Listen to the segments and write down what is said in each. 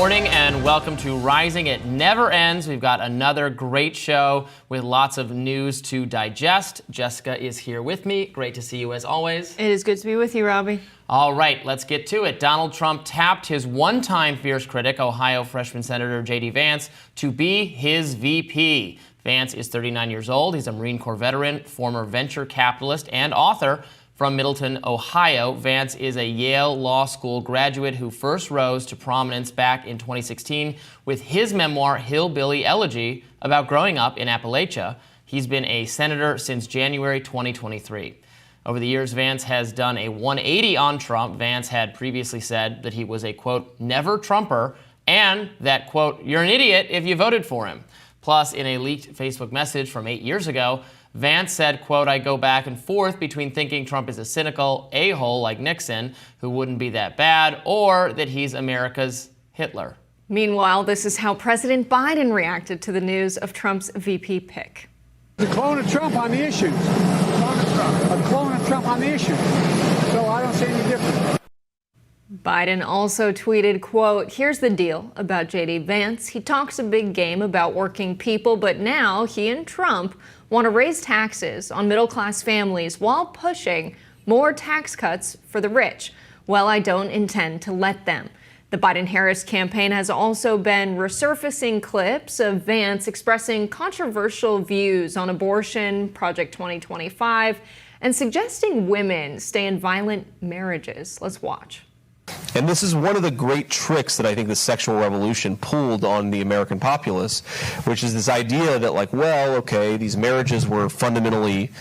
morning and welcome to Rising. It never ends. We've got another great show with lots of news to digest. Jessica is here with me. Great to see you as always. It is good to be with you, Robbie. All right, let's get to it. Donald Trump tapped his one-time fierce critic, Ohio freshman Senator J.D. Vance, to be his VP. Vance is 39 years old. He's a Marine Corps veteran, former venture capitalist, and author. From Middleton, Ohio, Vance is a Yale Law School graduate who first rose to prominence back in 2016 with his memoir, Hillbilly Elegy, about growing up in Appalachia. He's been a senator since January 2023. Over the years, Vance has done a 180 on Trump. Vance had previously said that he was a, quote, never Trumper, and that, quote, you're an idiot if you voted for him. Plus, in a leaked Facebook message from 8 years ago, Vance said, quote, I go back and forth between thinking Trump is a cynical a-hole like Nixon, who wouldn't be that bad, or that he's America's Hitler. Meanwhile, this is how President Biden reacted to the news of Trump's VP pick. A clone of Trump on the issues. A clone of Trump on the issues. So I don't see any difference. Biden also tweeted, quote, here's the deal about J.D. Vance. He talks a big game about working people, but now he and Trump want to raise taxes on middle-class families while pushing more tax cuts for the rich. Well, I don't intend to let them. The Biden-Harris campaign has also been resurfacing clips of Vance expressing controversial views on abortion, Project 2025, and suggesting women stay in violent marriages. Let's watch. And this is one of the great tricks that I think the sexual revolution pulled on the American populace, which is this idea that, like, well, okay, these marriages were fundamentally,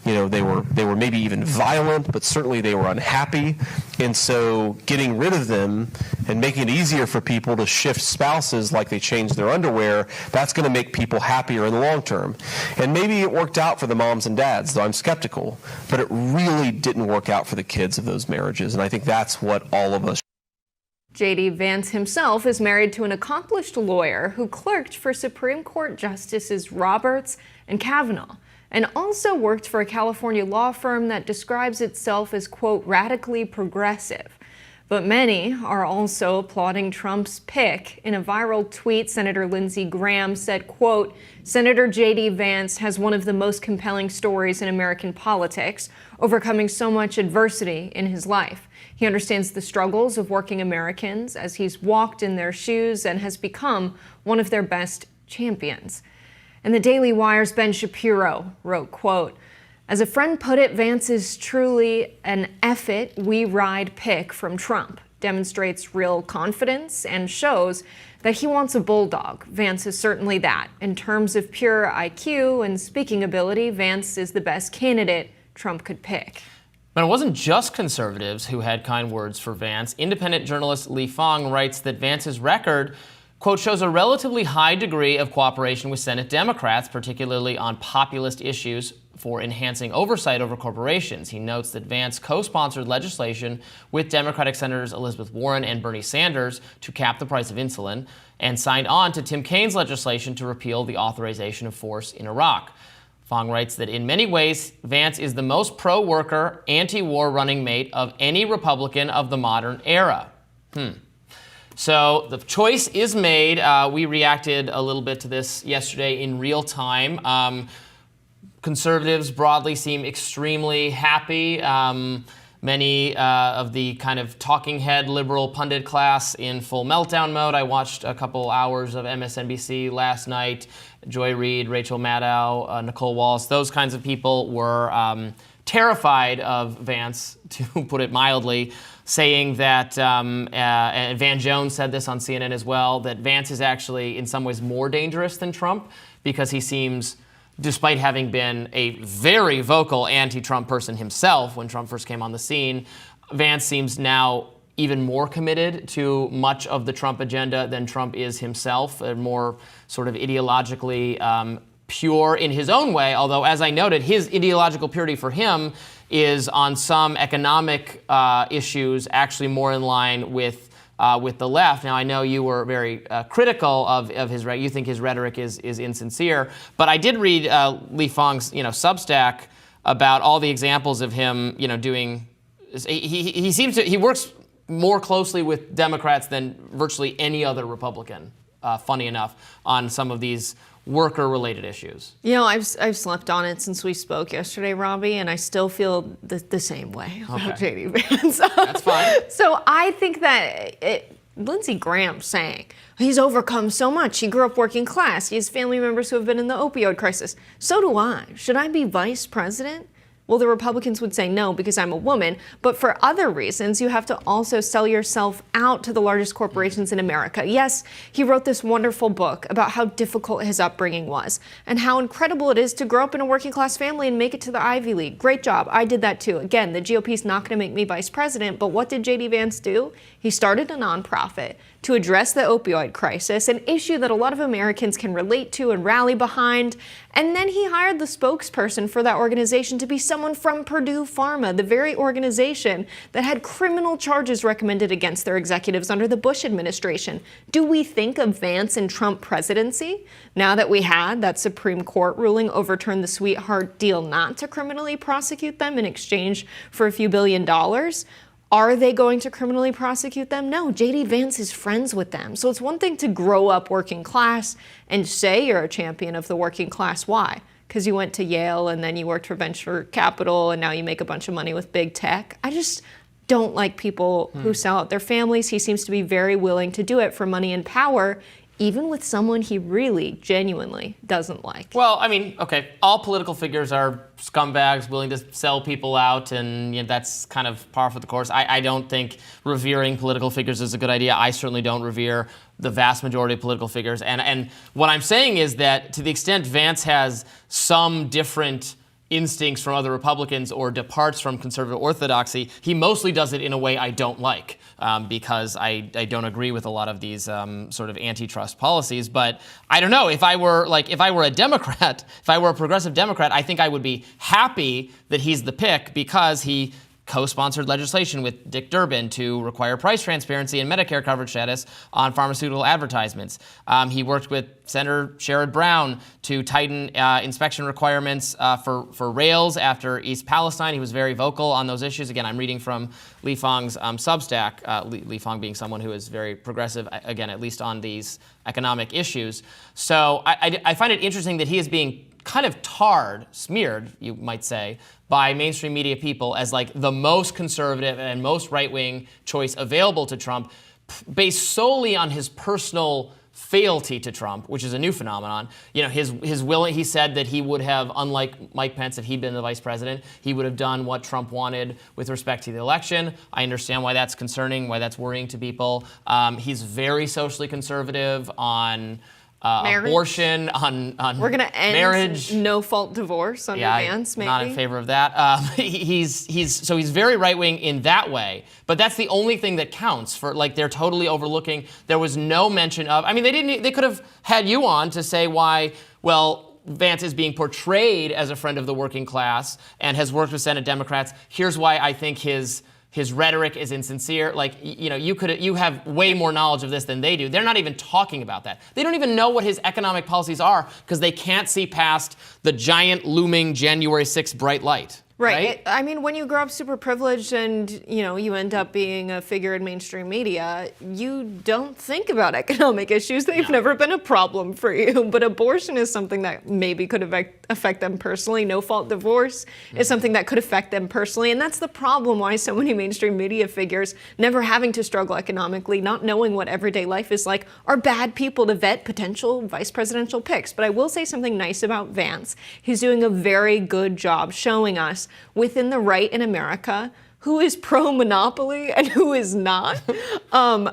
you know, they were maybe even violent, but certainly they were unhappy. And so getting rid of them and making it easier for people to shift spouses like they change their underwear, that's going to make people happier in the long term. And maybe it worked out for the moms and dads, though I'm skeptical, but it really didn't work out for the kids of those marriages. And I think that's what all of us. J.D. Vance himself is married to an accomplished lawyer who clerked for Supreme Court Justices Roberts and Kavanaugh, and also worked for a California law firm that describes itself as, quote, radically progressive. But many are also applauding Trump's pick. In a viral tweet, Senator Lindsey Graham said, quote, Senator J.D. Vance has one of the most compelling stories in American politics, overcoming so much adversity in his life. He understands the struggles of working Americans as he's walked in their shoes and has become one of their best champions. And the Daily Wire's Ben Shapiro wrote, quote, as a friend put it, Vance is truly an F it, we ride pick from Trump. Demonstrates real confidence and shows that he wants a bulldog. Vance is certainly that. In terms of pure IQ and speaking ability, Vance is the best candidate Trump could pick. But it wasn't just conservatives who had kind words for Vance. Independent journalist Li Fang writes that Vance's record, quote, shows a relatively high degree of cooperation with Senate Democrats, particularly on populist issues for enhancing oversight over corporations. He notes that Vance co-sponsored legislation with Democratic Senators Elizabeth Warren and Bernie Sanders to cap the price of insulin, and signed on to Tim Kaine's legislation to repeal the authorization of force in Iraq. Fong writes that in many ways, Vance is the most pro-worker, anti-war running mate of any Republican of the modern era. So the choice is made. We reacted a little bit to this yesterday in real time. Conservatives broadly seem extremely happy. Many of the kind of talking head liberal pundit class in full meltdown mode. I watched a couple hours of MSNBC last night. Joy Reid, Rachel Maddow, Nicole Wallace, those kinds of people were terrified of Vance, to put it mildly, saying that, and Van Jones said this on CNN as well, that Vance is actually in some ways more dangerous than Trump because he seems, despite having been a very vocal anti-Trump person himself when Trump first came on the scene, Vance seems now even more committed to much of the Trump agenda than Trump is himself, and more sort of ideologically pure in his own way, although, as I noted, his ideological purity for him is on some economic issues actually more in line with the left. Now, I know you were very critical of his, you think his rhetoric is insincere, but I did read Li Fang's, Substack about all the examples of him, doing, he seems to, he works more closely with Democrats than virtually any other Republican, funny enough, on some of these worker-related issues. You know, I've slept on it since we spoke yesterday, Robbie, and I still feel the same way about J.D. Vance. That's fine. So I think that Lindsey Graham saying he's overcome so much. He grew up working class. He has family members who have been in the opioid crisis. So do I. Should I be vice president? Well, the Republicans would say no because I'm a woman, but for other reasons, you have to also sell yourself out to the largest corporations in America. Yes, he wrote this wonderful book about how difficult his upbringing was and how incredible it is to grow up in a working class family and make it to the Ivy League. Great job. I did that too. Again, the GOP's not going to make me vice president, but what did J.D. Vance do? He started a nonprofit to address the opioid crisis, an issue that a lot of Americans can relate to and rally behind. And then he hired the spokesperson for that organization to be someone from Purdue Pharma, the very organization that had criminal charges recommended against their executives under the Bush administration. Do we think of Vance and Trump presidency? Now that we had that Supreme Court ruling overturn the sweetheart deal not to criminally prosecute them in exchange for a few $1 billion, are they going to criminally prosecute them? No, J.D. Vance is friends with them. So it's one thing to grow up working class and say you're a champion of the working class. Why? Because you went to Yale and then you worked for venture capital and now you make a bunch of money with big tech. I just don't like people who sell out their families. He seems to be very willing to do it for money and power, even with someone he really genuinely doesn't like. Well, I mean, okay, all political figures are scumbags willing to sell people out, and that's kind of par for the course. I don't think revering political figures is a good idea. I certainly don't revere the vast majority of political figures. And what I'm saying is that to the extent Vance has some different instincts from other Republicans or departs from conservative orthodoxy, he mostly does it in a way I don't like, because I don't agree with a lot of these sort of antitrust policies. But I don't know, if I were a Democrat, if I were a progressive Democrat, I think I would be happy that he's the pick because he co-sponsored legislation with Dick Durbin to require price transparency and Medicare coverage status on pharmaceutical advertisements. He worked with Senator Sherrod Brown to tighten inspection requirements for rails after East Palestine. He was very vocal on those issues. Again, I'm reading from Lee Fang's Substack, Lee Fang being someone who is very progressive, again, at least on these economic issues. So I find it interesting that he is being kind of smeared, you might say, by mainstream media people as like the most conservative and most right-wing choice available to Trump, based solely on his personal fealty to Trump, which is a new phenomenon. You know, he said that he would have, unlike Mike Pence, if he'd been the vice president, he would have done what Trump wanted with respect to the election. I understand why that's concerning, why that's worrying to people. He's very socially conservative on abortion, on we're going to end marriage, no-fault divorce under Vance, maybe. Not in favor of that. He's very right-wing in that way, but that's the only thing that counts. For like, they're totally overlooking. There was no mention of. I mean, they could have had you on to say why. Well, Vance is being portrayed as a friend of the working class and has worked with Senate Democrats. Here's why I think his rhetoric is insincere. Like, you know, you have way more knowledge of this than they do. They're not even talking about that. They don't even know what his economic policies are because they can't see past the giant looming January 6th bright light. Right. I mean, when you grow up super privileged and, you end up being a figure in mainstream media, you don't think about economic issues. They've never been a problem for you. But abortion is something that maybe could affect them personally. No-fault divorce is something that could affect them personally. And that's the problem why so many mainstream media figures, never having to struggle economically, not knowing what everyday life is like, are bad people to vet potential vice presidential picks. But I will say something nice about Vance. He's doing a very good job showing us within the right in America who is pro-monopoly and who is not.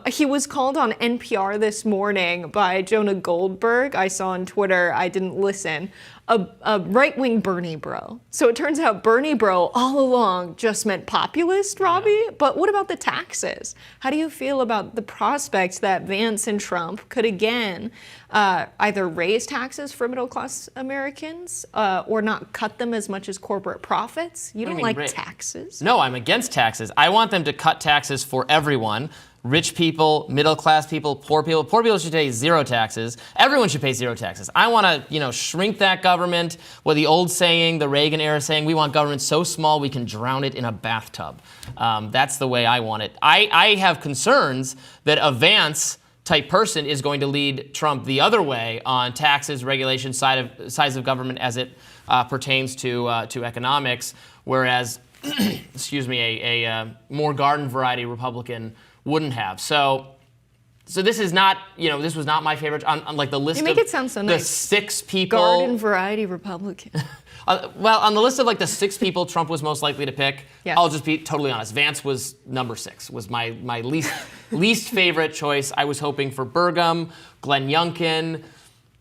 He was called on NPR this morning by Jonah Goldberg. I saw on Twitter, I didn't listen, a right-wing Bernie bro. So it turns out Bernie bro all along just meant populist, Robbie. Yeah. But what about the taxes? How do you feel about the prospect that Vance and Trump could again either raise taxes for middle-class Americans or not cut them as much as corporate profits? You don't like taxes? No, I'm against taxes. I want them to cut taxes for everyone. rich people, middle-class people, poor people. Poor people should pay zero taxes. Everyone should pay zero taxes. I want to, shrink that government. Well, the old saying, the Reagan era saying, we want government so small we can drown it in a bathtub. That's the way I want it. I have concerns that a Vance-type person is going to lead Trump the other way on taxes, regulation, size of government as it pertains to economics, whereas, excuse me, a more garden variety Republican wouldn't have. So this is not, this was not my favorite on like the list. You make it sound so nice. The 6 people. Garden variety Republican. Well, on the list of like the 6 people Trump was most likely to pick, Yes. I'll just be totally honest. Vance was number 6. Was my least favorite choice. I was hoping for Burgum, Glenn Youngkin,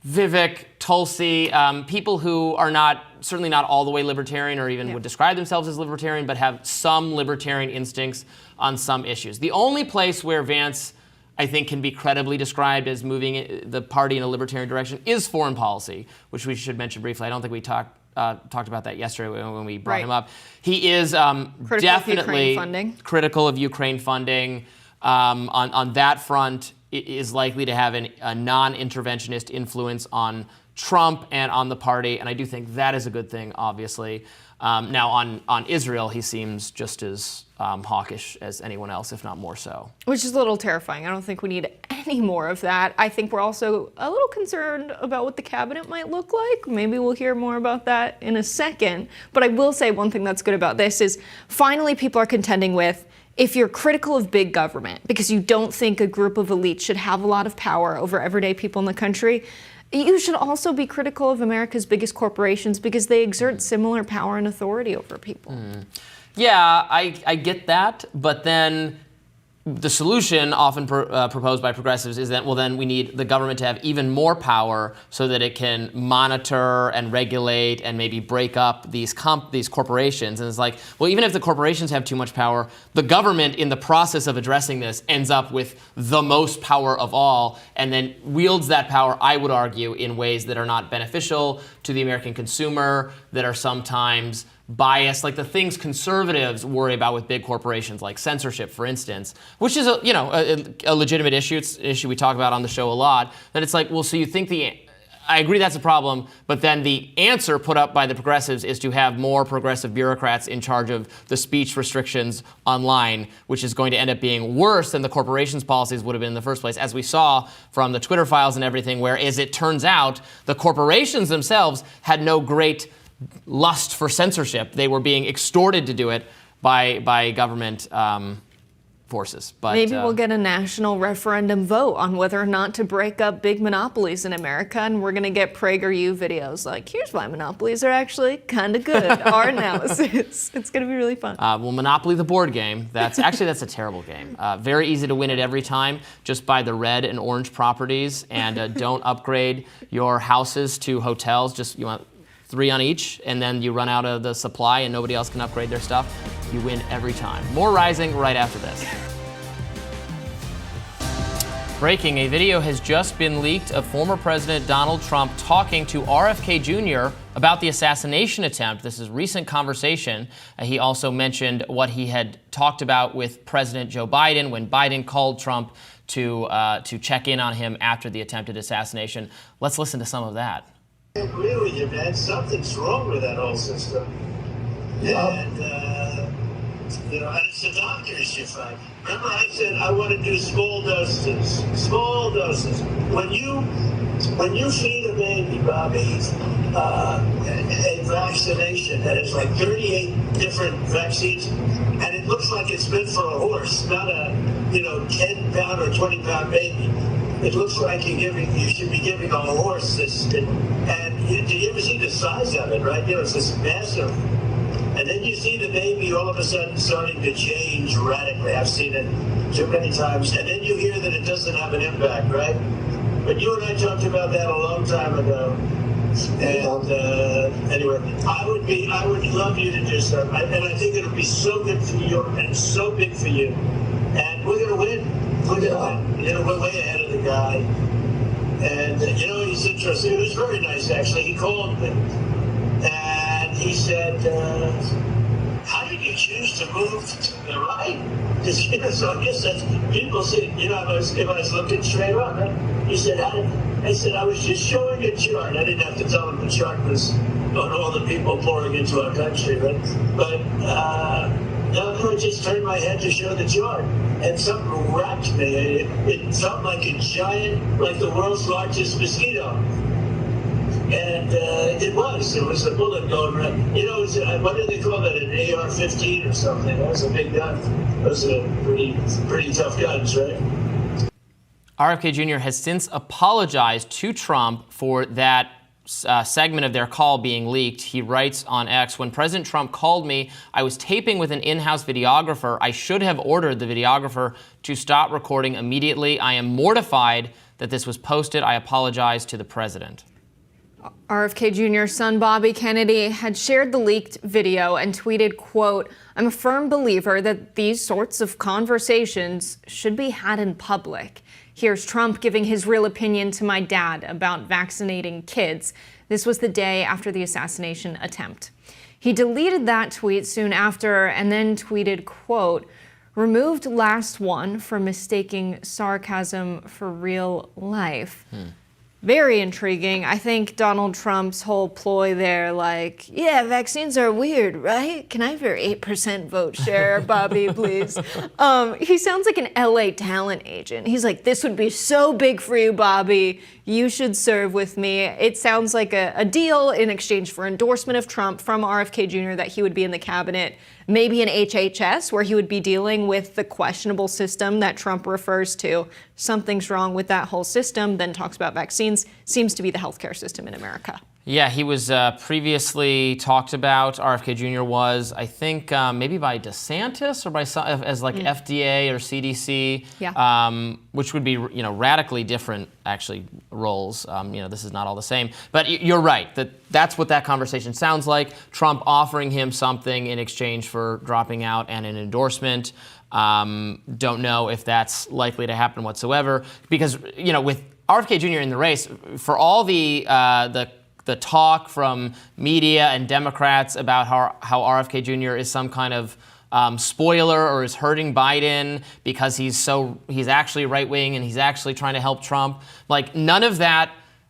Vivek, Tulsi, people who are certainly not all the way libertarian or even would describe themselves as libertarian, but have some libertarian instincts on some issues. The only place where Vance, I think, can be credibly described as moving the party in a libertarian direction is foreign policy, which we should mention briefly. I don't think we talked about that yesterday when we brought him up. He is definitely critical of Ukraine funding. On that front, is likely to have a non-interventionist influence on Trump and on the party, and I do think that is a good thing, obviously. Now, on Israel, he seems just as hawkish as anyone else, if not more so. Which is a little terrifying. I don't think we need any more of that. I think we're also a little concerned about what the cabinet might look like. Maybe we'll hear more about that in a second. But I will say one thing that's good about this is finally people are contending with, if you're critical of big government because you don't think a group of elites should have a lot of power over everyday people in the country, you should also be critical of America's biggest corporations because they exert similar power and authority over people. Yeah, I get that, but then the solution often proposed by progressives is that, well, then we need the government to have even more power so that it can monitor and regulate and maybe break up these corporations. And it's like, well, even if the corporations have too much power, the government in the process of addressing this ends up with the most power of all and then wields that power, I would argue, in ways that are not beneficial to the American consumer, that are sometimes bias, like the things conservatives worry about with big corporations, like censorship, for instance, which is a legitimate issue. It's an issue we talk about on the show a lot. That it's like, well, so you think I agree that's a problem, but then the answer put up by the progressives is to have more progressive bureaucrats in charge of the speech restrictions online, which is going to end up being worse than the corporations' policies would have been in the first place, as we saw from the Twitter files and everything, where, as it turns out, the corporations themselves had no great lust for censorship. They were being extorted to do it by government forces. But maybe we'll get a national referendum vote on whether or not to break up big monopolies in America, and we're going to get PragerU videos like, here's why monopolies are actually kind of good. Our analysis. It's going to be really fun. Well, Monopoly the board game, that's a terrible game. Very easy to win it every time. Just buy the red and orange properties and don't upgrade your houses to hotels. You want 3 on each, and then you run out of the supply and nobody else can upgrade their stuff. You win every time. More Rising right after this. Breaking, a video has just been leaked of former President Donald Trump talking to RFK Jr. about the assassination attempt. This is recent conversation. He also mentioned what he had talked about with President Joe Biden when Biden called Trump to check in on him after the attempted assassination. Let's listen to some of that. I agree with you, man. Something's wrong with that whole system. And, it's a doctor issue, Frank. Remember I said I want to do small doses. Small doses. When you feed a baby, Bobby, a vaccination that is like 38 different vaccines, and it looks like it's meant for a horse, not a 10-pound or 20-pound baby. It looks like you should be giving a horse this. And do you ever see the size of it, right? It's this massive. And then you see the baby all of a sudden starting to change radically. I've seen it too many times. And then you hear that it doesn't have an impact, right? But you and I talked about that a long time ago. And anyway, I would love you to do something. And I think it'll be so good for you and so big for you. And we're going to win. We're going to win. We're way ahead of the guy. And, he's interesting. It was very nice, actually. He called me. And he said, how did you choose to move to the right. So I guess that's, people said, if I was looking straight on, right? He said, I said, I was just showing a chart. I didn't have to tell him the chart was on all the people pouring into our country, right? But I just turned my head to show the chart, and something whacked me. It felt like a giant, like the world's largest mosquito. And it was a bullet going right. What do they call that? An AR-15 or something? That was a big gun. Those are pretty tough guns, right? RFK Jr. has since apologized to Trump for that segment of their call being leaked. He writes on X, "When President Trump called me, I was taping with an in-house videographer. I should have ordered the videographer to stop recording immediately. I am mortified that this was posted. I apologize to the president." RFK Jr.'s son Bobby Kennedy had shared the leaked video and tweeted, quote, "I'm a firm believer that these sorts of conversations should be had in public. Here's Trump giving his real opinion to my dad about vaccinating kids." This was the day after the assassination attempt. He deleted that tweet soon after and then tweeted, quote, "Removed last one for mistaking sarcasm for real life." Very intriguing. I think Donald Trump's whole ploy there, like, yeah, vaccines are weird, right? Can I have your 8% vote share, Bobby, please? He sounds like an LA talent agent. He's like, this would be so big for you, Bobby. You should serve with me. It sounds like a deal in exchange for endorsement of Trump from RFK Jr. that he would be in the cabinet, maybe an HHS where he would be dealing with the questionable system that Trump refers to. Something's wrong with that whole system, then talks about vaccines. Seems to be the healthcare system in America. Yeah, he was previously talked about, RFK Jr. was, I think, maybe by DeSantis or by some, as like FDA or CDC, which would be, radically different, actually, roles. This is not all the same. But you're right, that's what that conversation sounds like. Trump offering him something in exchange for dropping out and an endorsement. Don't know if that's likely to happen whatsoever. Because, with RFK Jr. in the race, for all the talk from media and Democrats about how RFK Jr. is some kind of spoiler or is hurting Biden because he's actually right-wing and he's actually trying to help Trump. Like, none of that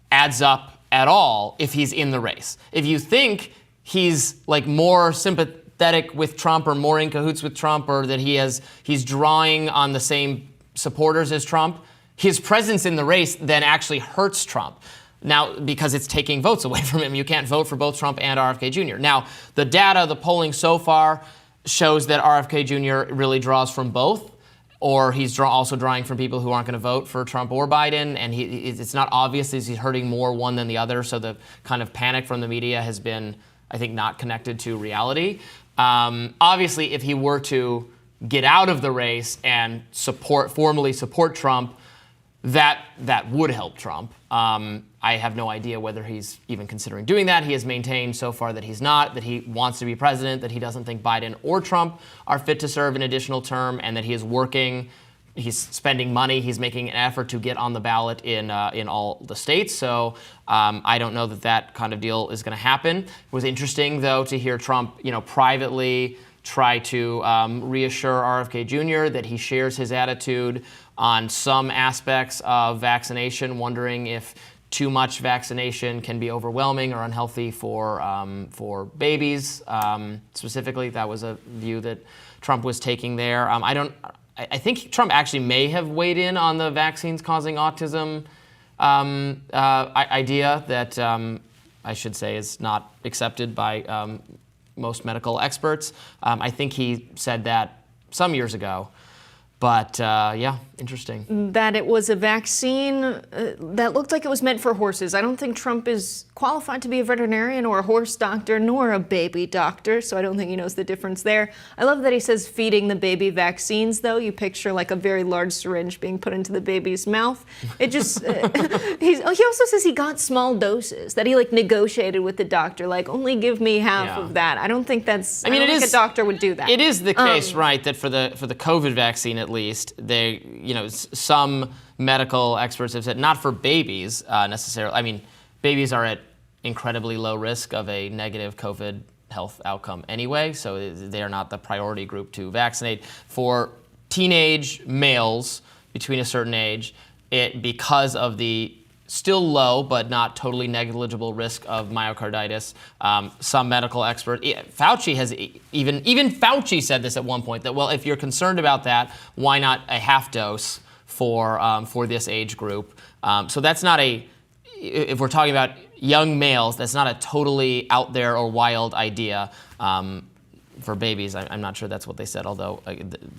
adds up at all if he's in the race. If you think he's like more sympathetic with Trump or more in cahoots with Trump or that he's drawing on the same supporters as Trump, his presence in the race then actually hurts Trump. Now, because it's taking votes away from him. You can't vote for both Trump and RFK Jr. Now, the data, the polling so far shows that RFK Jr. really draws from both, or he's also drawing from people who aren't going to vote for Trump or Biden, and it's not obvious that he's hurting more one than the other, so the kind of panic from the media has been, I think, not connected to reality. Obviously, if he were to get out of the race and formally support Trump, that would help Trump. I have no idea whether he's even considering doing that. He has maintained so far that he's not, that he wants to be president, that he doesn't think Biden or Trump are fit to serve an additional term, and that he is working, he's spending money, he's making an effort to get on the ballot in all the states. So I don't know that kind of deal is going to happen. It was interesting, though, to hear Trump, privately try to reassure RFK Jr. that he shares his attitude on some aspects of vaccination, wondering if too much vaccination can be overwhelming or unhealthy for babies. Specifically, that was a view that Trump was taking there. I think Trump actually may have weighed in on the vaccines causing autism idea that I should say is not accepted by most medical experts. I think he said that some years ago. But interesting. That it was a vaccine that looked like it was meant for horses. I don't think Trump is qualified to be a veterinarian or a horse doctor nor a baby doctor, so I don't think he knows the difference there. I love that he says feeding the baby vaccines, though. You picture like a very large syringe being put into the baby's mouth. It just, he also says he got small doses, that he negotiated with the doctor, only give me half of that. I don't think that's, I don't think a doctor would do that. It is the case, right, that for the COVID vaccine, at least, some medical experts have said, not for babies necessarily. I mean, babies are at incredibly low risk of a negative COVID health outcome anyway, so they are not the priority group to vaccinate. For teenage males between a certain age, because of the still low but not totally negligible risk of myocarditis, some medical expert, Fauci has even Fauci said this at one point, that, well, if you're concerned about that, why not a half dose for this age group? So that's not if we're talking about young males, that's not a totally out there or wild idea. For babies, I'm not sure that's what they said, although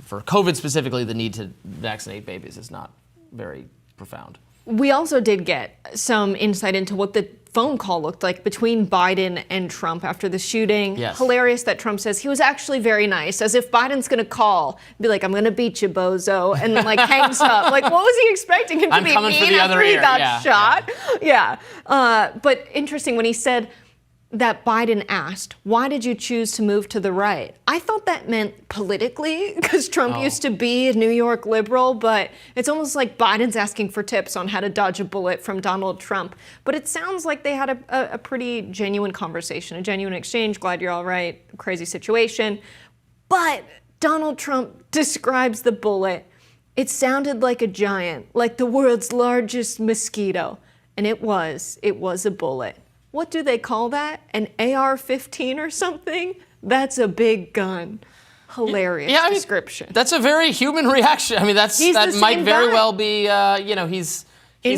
for COVID specifically, the need to vaccinate babies is not very profound. We also did get some insight into what the phone call looked like between Biden and Trump after the shooting. Yes. Hilarious that Trump says he was actually very nice, as if Biden's going to call, be like, I'm going to beat you, bozo, and then hangs up. What was he expecting him to I'm be coming for mean the after other he ear. got shot? Yeah. But interesting when he said that Biden asked, why did you choose to move to the right? I thought that meant politically, because Trump used to be a New York liberal, but it's almost like Biden's asking for tips on how to dodge a bullet from Donald Trump. But it sounds like they had a pretty genuine conversation, a genuine exchange. Glad you're all right. Crazy situation. But Donald Trump describes the bullet. It sounded like a giant, like the world's largest mosquito. And it was a bullet. What do they call that? An AR-15 or something? That's a big gun. Hilarious description. That's a very human reaction. I mean, that might very well be, he's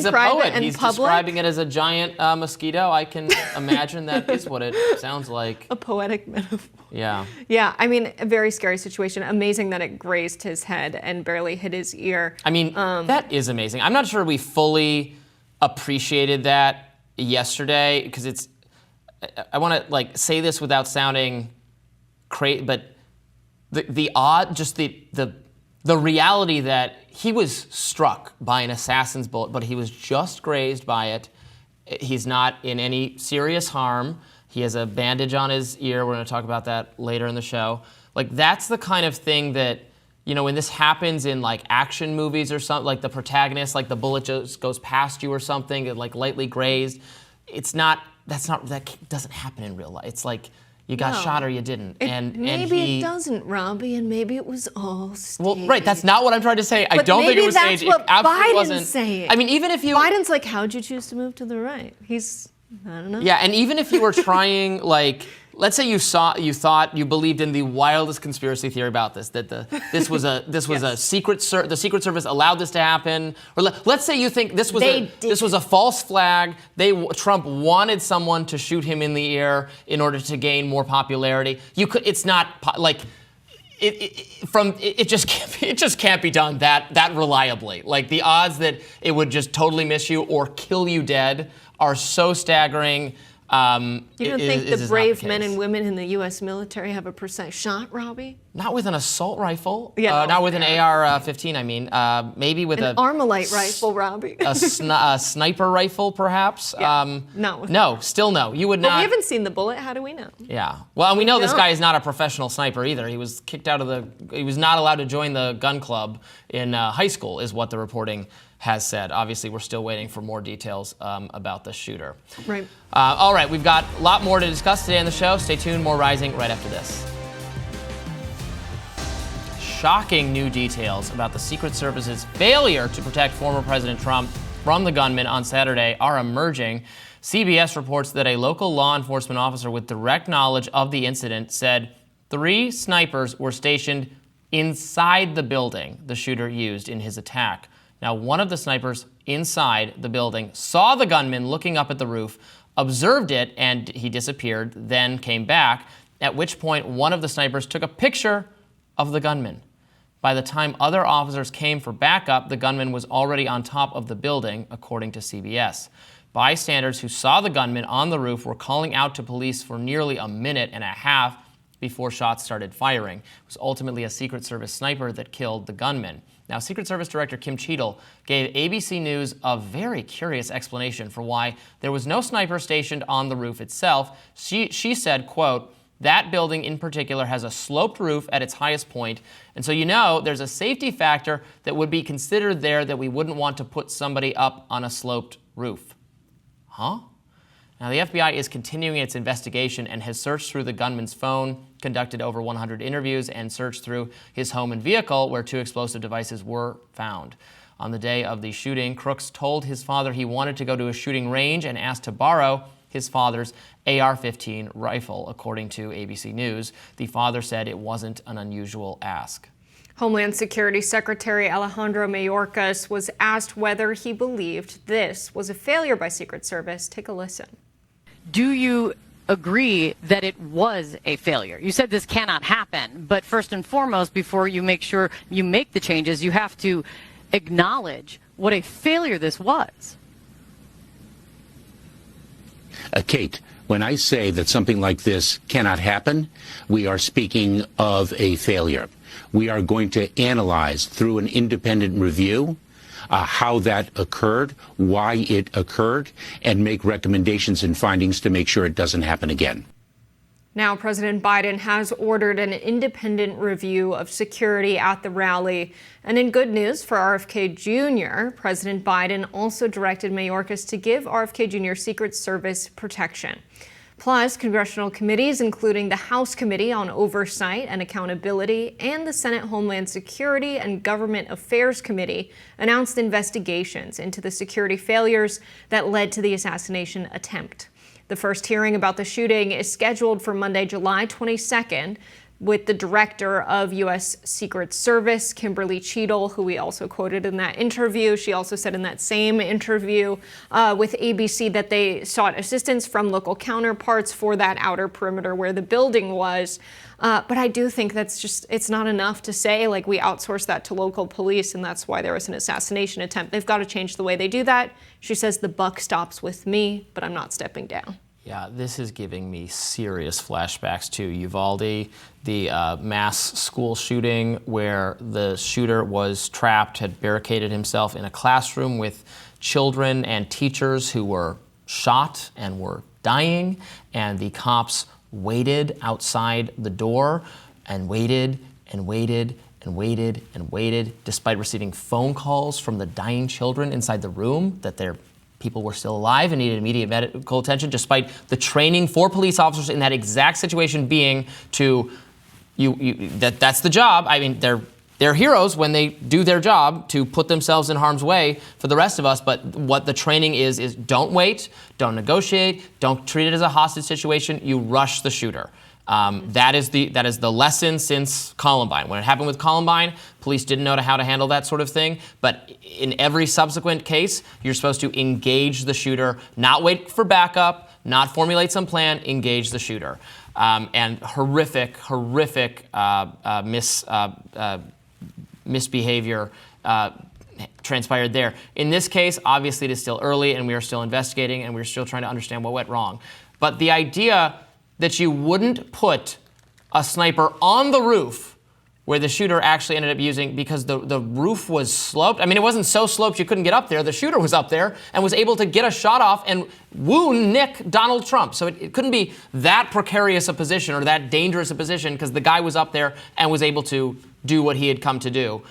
a poet. He's describing it as a giant mosquito. I can imagine that is what it sounds like. A poetic metaphor. Yeah. Yeah, I mean, a very scary situation. Amazing that it grazed his head and barely hit his ear. I mean, that is amazing. I'm not sure we fully appreciated that yesterday, because I want to say this without sounding crazy, but the reality that he was struck by an assassin's bullet, but he was just grazed by it. He's not in any serious harm. He has a bandage on his ear. We're going to talk about that later in the show. That's the kind of thing that, when this happens in action movies or something, the protagonist, the bullet just goes past you or something, and lightly grazed. That doesn't happen in real life. It's you got shot or you didn't. Maybe it doesn't, Robbie, and maybe it was all staged. Well, right, that's not what I'm trying to say. I don't think it was staged. Maybe that's what it absolutely Biden's wasn't. saying. I mean, even if you... Biden's how'd you choose to move to the right? I don't know. Yeah, and even if you were trying, let's say you believed in the wildest conspiracy theory about this, that this was a the Secret Service allowed this to happen, or let's say you think this was a false flag. Trump wanted someone to shoot him in the ear in order to gain more popularity. It's not it just can't be done that reliably. The odds that it would just totally miss you or kill you dead are so staggering. You don't think the brave men and women in the U.S. military have a precise shot, Robbie? Not with an assault rifle. Yeah. Not with an AR-15, I mean. Maybe with an Armalite rifle, Robbie. a sniper rifle, perhaps. Yeah. No, still no. You would not. But we haven't seen the bullet. How do we know? Yeah. Well, and we know this guy is not a professional sniper either. He was kicked out of he was not allowed to join the gun club in high school, is what the reporting has said. Obviously, we're still waiting for more details about the shooter. Right. All right, we've got a lot more to discuss today on the show. Stay tuned, more Rising right after this. Shocking new details about the Secret Service's failure to protect former President Trump from the gunman on Saturday are emerging. CBS reports that a local law enforcement officer with direct knowledge of the incident said 3 snipers were stationed inside the building the shooter used in his attack. Now, one of the snipers inside the building saw the gunman looking up at the roof, observed it, and he disappeared, then came back, at which point one of the snipers took a picture of the gunman. By the time other officers came for backup, the gunman was already on top of the building, according to CBS. Bystanders who saw the gunman on the roof were calling out to police for nearly a minute and a half before shots started firing. It was ultimately a Secret Service sniper that killed the gunman. Now, Secret Service Director Kim Cheadle gave ABC News a very curious explanation for why there was no sniper stationed on the roof itself. She said, quote, "That building in particular has a sloped roof at its highest point, and so there's a safety factor that would be considered there that we wouldn't want to put somebody up on a sloped roof." Huh? Now, the FBI is continuing its investigation and has searched through the gunman's phone, conducted over 100 interviews, and searched through his home and vehicle where 2 explosive devices were found. On the day of the shooting, Crooks told his father he wanted to go to a shooting range and asked to borrow his father's AR-15 rifle, according to ABC News. The father said it wasn't an unusual ask. Homeland Security Secretary Alejandro Mayorkas was asked whether he believed this was a failure by Secret Service. Take a listen. Do you agree that it was a failure? You said this cannot happen, but first and foremost, before you make sure you make the changes, you have to acknowledge what a failure this was. Kate, when I say that something like this cannot happen, we are speaking of a failure. We are going to analyze through an independent review how that occurred, why it occurred, and make recommendations and findings to make sure it doesn't happen again. Now, President Biden has ordered an independent review of security at the rally. And in good news for RFK Jr., President Biden also directed Mayorkas to give RFK Jr. Secret Service protection. Plus, congressional committees, including the House Committee on Oversight and Accountability and the Senate Homeland Security and Government Affairs Committee, announced investigations into the security failures that led to the assassination attempt. The first hearing about the shooting is scheduled for Monday, July 22nd, with the director of U.S. Secret Service, Kimberly Cheadle, who we also quoted in that interview. She also said in that same interview with ABC that they sought assistance from local counterparts for that outer perimeter where the building was. But I do think it's not enough to say, like, we outsource that to local police and that's why there was an assassination attempt. They've got to change the way they do that. She says the buck stops with me, but I'm not stepping down. Yeah, this is giving me serious flashbacks to Uvalde, the mass school shooting where the shooter was trapped, had barricaded himself in a classroom with children and teachers who were shot and were dying, and the cops waited outside the door and waited and waited and waited and waited, despite receiving phone calls from the dying children inside the room that their people were still alive and needed immediate medical attention, despite the training for police officers in that exact situation being to that's the job. I mean, they're heroes when they do their job to put themselves in harm's way for the rest of us. But what the training is don't wait, don't negotiate, don't treat it as a hostage situation. You rush the shooter. That is the lesson since Columbine. When it happened with Columbine, police didn't know how to handle that sort of thing. But in every subsequent case, you're supposed to engage the shooter, not wait for backup, not formulate some plan, engage the shooter. And horrific misbehavior transpired there. In this case, obviously it is still early and we are still investigating and we're still trying to understand what went wrong. But the idea that you wouldn't put a sniper on the roof where the shooter actually ended up using, because the roof was sloped. I mean, it wasn't so sloped you couldn't get up there. The shooter was up there and was able to get a shot off and nick Donald Trump. So it couldn't be that precarious a position or that dangerous a position because the guy was up there and was able to do what he had come to do,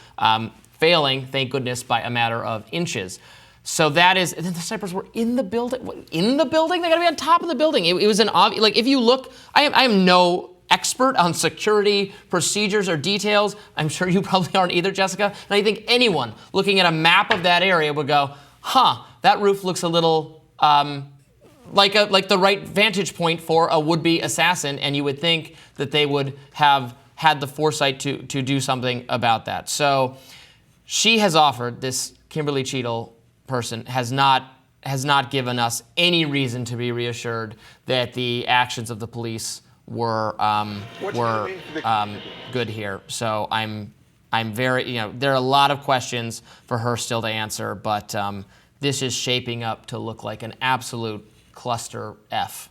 failing, thank goodness, by a matter of inches. So that is, and then the snipers were in the building. In the building? They got to be on top of the building. It was an obvious, like if you look, I am no expert on security procedures or details. I'm sure you probably aren't either, Jessica. And I think anyone looking at a map of that area would go, that roof looks a little like the right vantage point for a would-be assassin. And you would think that they would have had the foresight to do something about that. So she has offered, this Kimberly Cheadle person has not given us any reason to be reassured that the actions of the police were good here. So I'm very, there are a lot of questions for her still to answer, but this is shaping up to look like an absolute cluster F.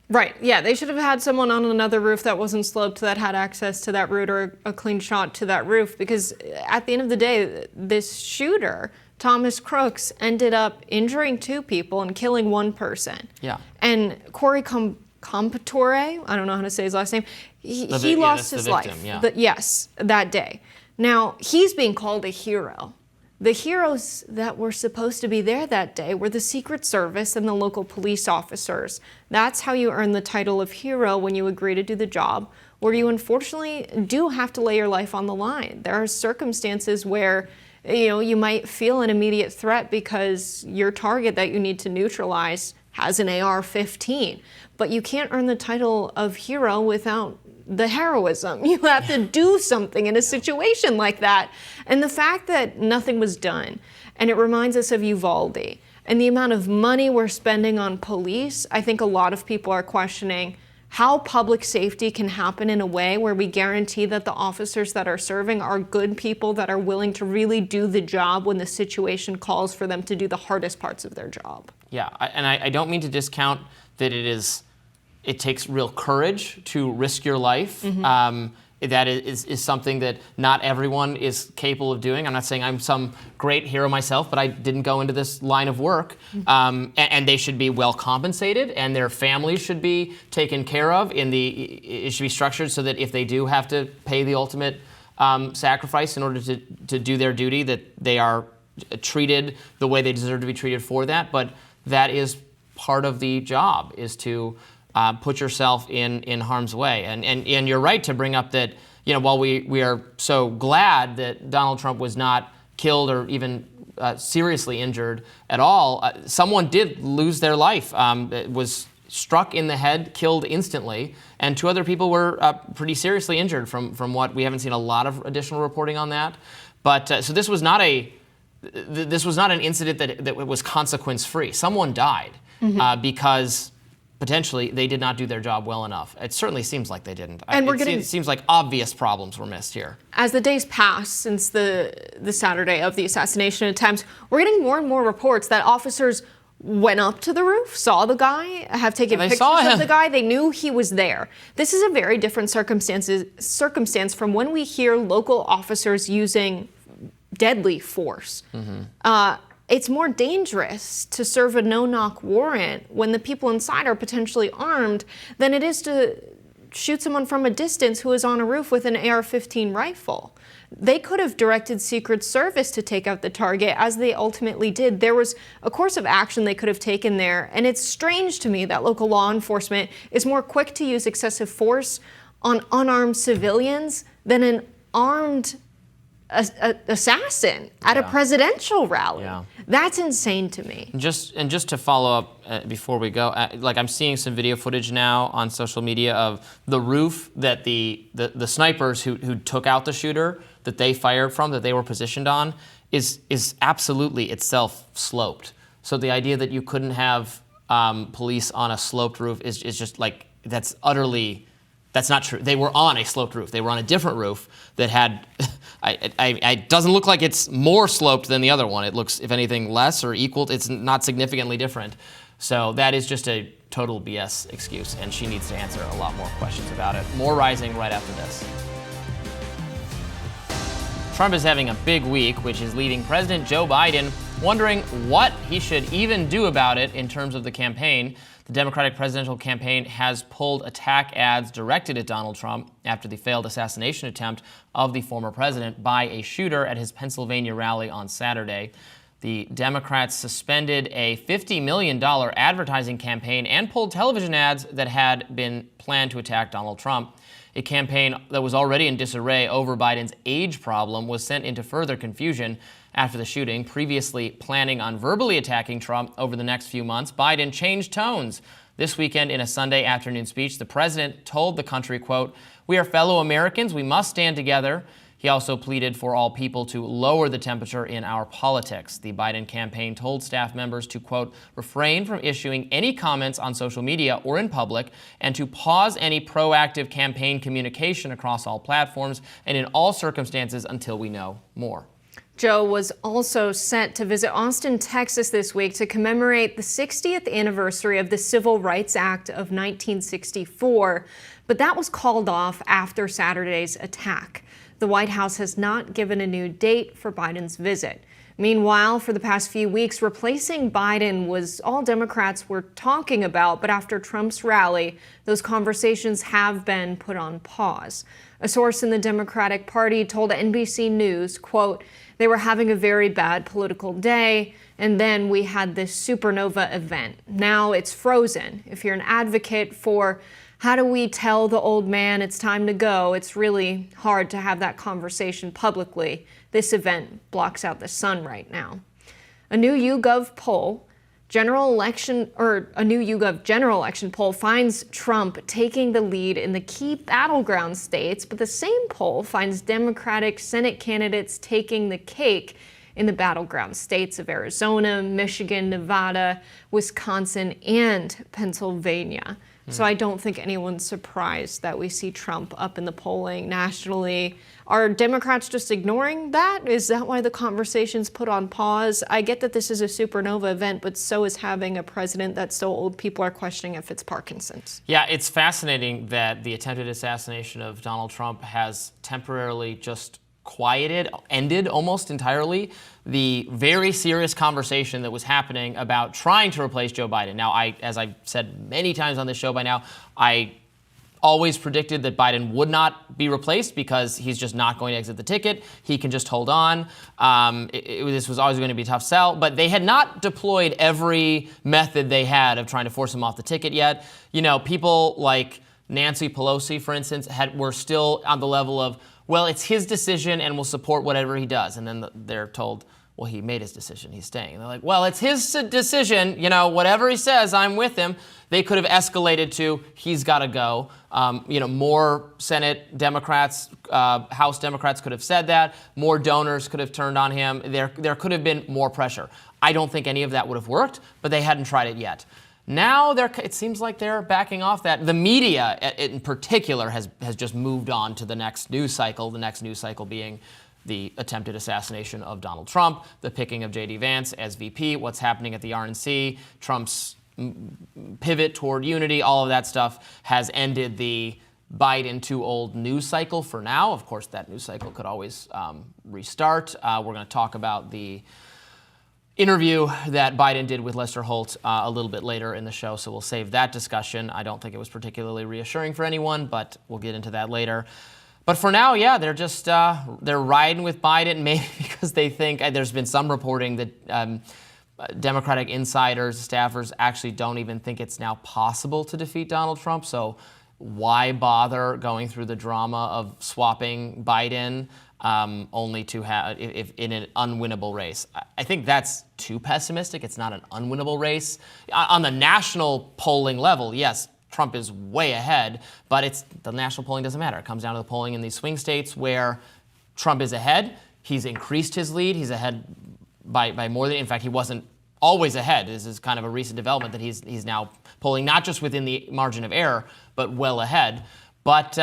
Right. Yeah, they should have had someone on another roof that wasn't sloped that had access to that route or a clean shot to that roof, because at the end of the day, this shooter, Thomas Crooks, ended up injuring 2 people and killing 1 person. Yeah. And Corey Compatore, I don't know how to say his last name, he lost his life. Yeah. Yes, that day. Now, he's being called a hero. The heroes that were supposed to be there that day were the Secret Service and the local police officers. That's how you earn the title of hero when you agree to do the job, where you unfortunately do have to lay your life on the line. There are circumstances where you might feel an immediate threat because your target that you need to neutralize has an AR-15, but you can't earn the title of hero without the heroism. You have to do something in a situation like that. And the fact that nothing was done, and it reminds us of Uvalde, and the amount of money we're spending on police, I think a lot of people are questioning how public safety can happen in a way where we guarantee that the officers that are serving are good people that are willing to really do the job when the situation calls for them to do the hardest parts of their job. Yeah, and I don't mean to discount that it takes real courage to risk your life. That is something that not everyone is capable of doing. I'm not saying I'm some great hero myself, but I didn't go into this line of work. And they should be well compensated, and their families should be taken care of. It should be structured so that if they do have to pay the ultimate sacrifice in order to do their duty, that they are treated the way they deserve to be treated for that. But that is part of the job, is to put yourself in harm's way. And you're right to bring up that, while we are so glad that Donald Trump was not killed or even seriously injured at all, someone did lose their life, was struck in the head, killed instantly, and 2 other people were pretty seriously injured from what we haven't seen a lot of additional reporting on that. But so this was not an incident that was consequence-free. Someone died because potentially they did not do their job well enough. It certainly seems like they didn't. And it seems like obvious problems were missed here. As the days pass since the Saturday of the assassination attempt, we're getting more and more reports that officers went up to the roof, saw the guy, have taken pictures of the guy. They knew he was there. This is a very different circumstance from when we hear local officers using deadly force. It's more dangerous to serve a no-knock warrant when the people inside are potentially armed than it is to shoot someone from a distance who is on a roof with an AR-15 rifle. They could have directed Secret Service to take out the target, as they ultimately did. There was a course of action they could have taken there, and it's strange to me that local law enforcement is more quick to use excessive force on unarmed civilians than an armed assassin at a presidential rally. That's insane to me. Just to follow up before we go, I'm seeing some video footage now on social media of the roof that the snipers who took out the shooter, that they fired from, that they were positioned on, is absolutely itself sloped. So the idea that you couldn't have police on a sloped roof is just that's not true. They were on a sloped roof. They were on a different roof that had, it doesn't look like it's more sloped than the other one. It looks, if anything, less or equal. It's not significantly different. So that is just a total BS excuse, and she needs to answer a lot more questions about it. More Rising right after this. Trump is having a big week, which is leaving President Joe Biden wondering what he should even do about it in terms of the campaign. The Democratic presidential campaign has pulled attack ads directed at Donald Trump after the failed assassination attempt of the former president by a shooter at his Pennsylvania rally on Saturday. The Democrats suspended a $50 million advertising campaign and pulled television ads that had been planned to attack Donald Trump. A campaign that was already in disarray over Biden's age problem was sent into further confusion after the shooting. Previously planning on verbally attacking Trump over the next few months, Biden changed tones. This weekend, in a Sunday afternoon speech, the president told the country, quote, "We are fellow Americans. We must stand together." He also pleaded for all people to lower the temperature in our politics. The Biden campaign told staff members to, quote, refrain from issuing any comments on social media or in public, and to pause any proactive campaign communication across all platforms and in all circumstances until we know more. Joe was also sent to visit Austin, Texas this week to commemorate the 60th anniversary of the Civil Rights Act of 1964, but that was called off after Saturday's attack. The White House has not given a new date for Biden's visit. Meanwhile, for the past few weeks, replacing Biden was all Democrats were talking about, but after Trump's rally, those conversations have been put on pause. A source in the Democratic Party told NBC News, quote, "They were having a very bad political day, and then we had this supernova event. Now it's frozen. If you're an advocate for how do we tell the old man it's time to go, it's really hard to have that conversation publicly. This event blocks out the sun right now." A new YouGov general election poll finds Trump taking the lead in the key battleground states, but the same poll finds Democratic Senate candidates taking the cake in the battleground states of Arizona, Michigan, Nevada, Wisconsin, and Pennsylvania. So I don't think anyone's surprised that we see Trump up in the polling nationally. Are Democrats just ignoring that? Is that why the conversation's put on pause? I get that this is a supernova event, but so is having a president that's so old people are questioning if it's Parkinson's. Yeah, it's fascinating that the attempted assassination of Donald Trump has temporarily just ended almost entirely the very serious conversation that was happening about trying to replace Joe Biden. Now, as I've said many times on this show by now, I always predicted that Biden would not be replaced because he's just not going to exit the ticket. He can just hold on. This was always going to be a tough sell, but they had not deployed every method they had of trying to force him off the ticket yet. You know, people like Nancy Pelosi, for instance, were still on the level of, well, it's his decision and we'll support whatever he does. And then they're told, well, he made his decision, he's staying. And they're like, well, it's his decision, whatever he says, I'm with him. They could have escalated to, he's got to go. More Senate Democrats, House Democrats could have said that. More donors could have turned on him. There could have been more pressure. I don't think any of that would have worked, but they hadn't tried it yet. Now it seems like they're backing off that. The media in particular has just moved on to the next news cycle being the attempted assassination of Donald Trump, the picking of J.D. Vance as VP, what's happening at the RNC, Trump's pivot toward unity, all of that stuff has ended the Biden too old news cycle for now. Of course, that news cycle could always restart. We're going to talk about the interview that Biden did with Lester Holt a little bit later in the show, so we'll save that discussion. I don't think it was particularly reassuring for anyone, but we'll get into that later. But for now, yeah, they're just they're riding with Biden, maybe because they think there's been some reporting that Democratic insiders, staffers actually don't even think it's now possible to defeat Donald Trump. So why bother going through the drama of swapping Biden only to have if in an unwinnable race? I think that's too pessimistic. It's not an unwinnable race. On the national polling level, yes, Trump is way ahead, but the national polling doesn't matter. It comes down to the polling in these swing states where Trump is ahead. He's increased his lead. He's ahead by more than, in fact, he wasn't always ahead. This is kind of a recent development that he's now polling not just within the margin of error, but well ahead. But,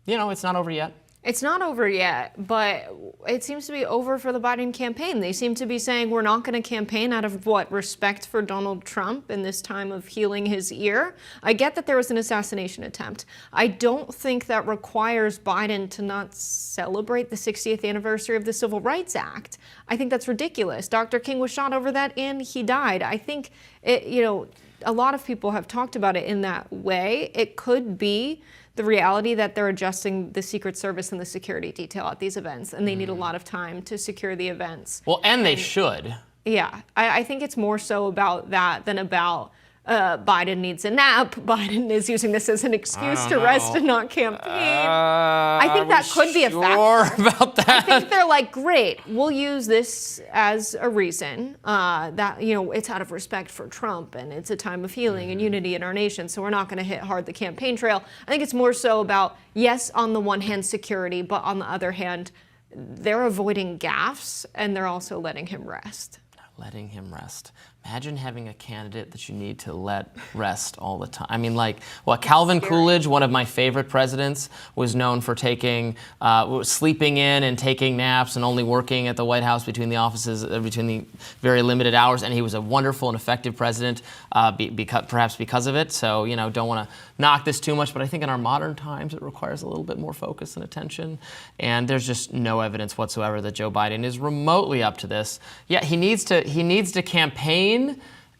it's not over yet. It's not over yet, but it seems to be over for the Biden campaign. They seem to be saying we're not going to campaign out of respect for Donald Trump in this time of healing his ear. I get that there was an assassination attempt. I don't think that requires Biden to not celebrate the 60th anniversary of the Civil Rights Act. I think that's ridiculous. Dr. King was shot over that and he died. I think a lot of people have talked about it in that way. It could be the reality that they're adjusting the Secret Service and the security detail at these events, and they need a lot of time to secure the events. Well, and they should. Yeah, I think it's more so about that than about Biden needs a nap. Biden is using this as an excuse to rest and not campaign. I think that could be a factor. About that? I think they're like, great, we'll use this as a reason that, it's out of respect for Trump and it's a time of healing and unity in our nation, so we're not going to hit hard the campaign trail. I think it's more so about, yes, on the one hand, security, but on the other hand, they're avoiding gaffes and they're also letting him rest. Letting him rest. Imagine having a candidate that you need to let rest all the time. I mean, like, Calvin Coolidge, one of my favorite presidents, was known for sleeping in and taking naps and only working at the White House between the offices, between the very limited hours. And he was a wonderful and effective president, perhaps because of it. So, don't want to knock this too much, but I think in our modern times, it requires a little bit more focus and attention. And there's just no evidence whatsoever that Joe Biden is remotely up to this. Yeah, he needs to campaign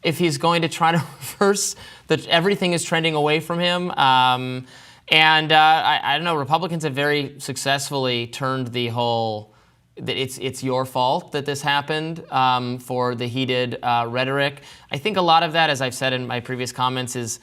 if he's going to try to reverse that everything is trending away from him. I don't know, Republicans have very successfully turned the whole that it's your fault that this happened for the heated rhetoric. I think a lot of that, as I've said in my previous comments, is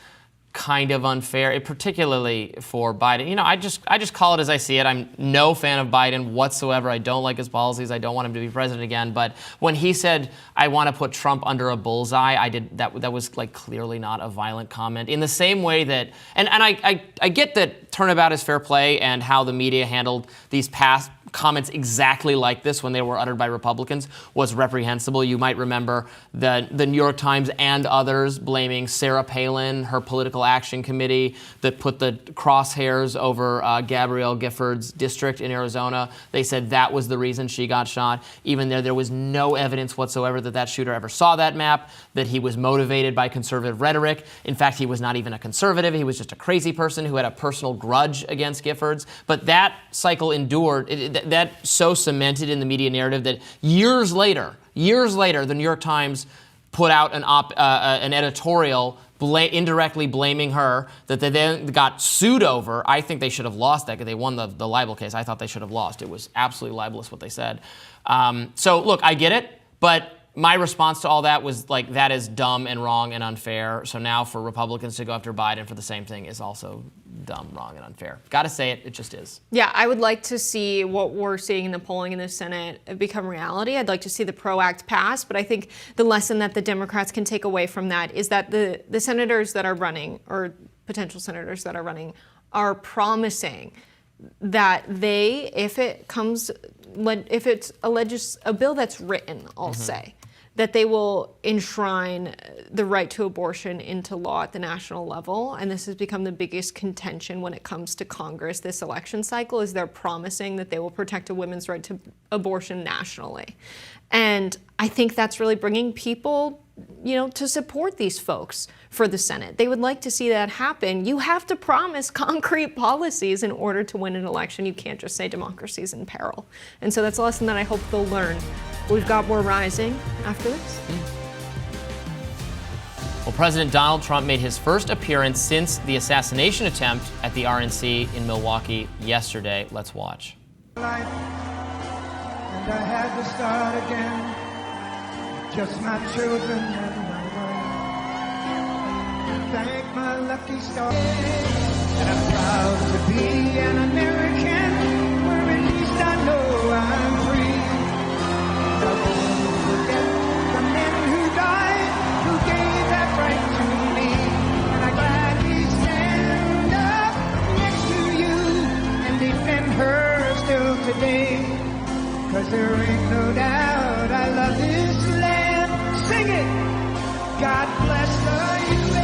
kind of unfair, particularly for Biden. I just call it as I see it. I'm no fan of Biden whatsoever. I don't like his policies. I don't want him to be president again. But when he said, I want to put Trump under a bullseye, that was like clearly not a violent comment. In the same way that, and I get that turnabout is fair play and how the media handled these past comments exactly like this when they were uttered by Republicans was reprehensible. You might remember the New York Times and others blaming Sarah Palin, her political action committee that put the crosshairs over Gabrielle Gifford's district in Arizona. They said that was the reason she got shot, even though there was no evidence whatsoever that shooter ever saw that map, that he was motivated by conservative rhetoric. In fact, he was not even a conservative. He was just a crazy person who had a personal grudge against Giffords. But that cycle endured. That so cemented in the media narrative that years later, the New York Times put out an editorial indirectly blaming her that they then got sued over. I think they should have lost that because they won the libel case. I thought they should have lost. It was absolutely libelous what they said. So look, I get it, but my response to all that was like, that is dumb and wrong and unfair. So now for Republicans to go after Biden for the same thing is also dumb, wrong, and unfair. Got to say it. It just is. Yeah, I would like to see what we're seeing in the polling in the Senate become reality. I'd like to see the PRO Act pass, but I think the lesson that the Democrats can take away from that is that the senators that are running, or potential senators that are running, are promising that if it's a bill that's written, I'll say, that they will enshrine the right to abortion into law at the national level. And this has become the biggest contention when it comes to Congress this election cycle, is they're promising that they will protect a women's right to abortion nationally. And I think that's really bringing people, to support these folks for the Senate. They would like to see that happen. You have to promise concrete policies in order to win an election. You can't just say democracy's in peril. And so that's a lesson that I hope they'll learn. We've got more Rising after this. Well, President Donald Trump made his first appearance since the assassination attempt at the RNC in Milwaukee yesterday. Let's watch. And I had to start again. Just my children and my wife. Thank my lucky stars. And I'm proud to be an American, where at least I know I'm free. I won't forget the men who died, who gave that right to me. And I gladly stand up next to you and defend her still today. 'Cause there ain't no doubt I love this land. Sing it! God bless the USA!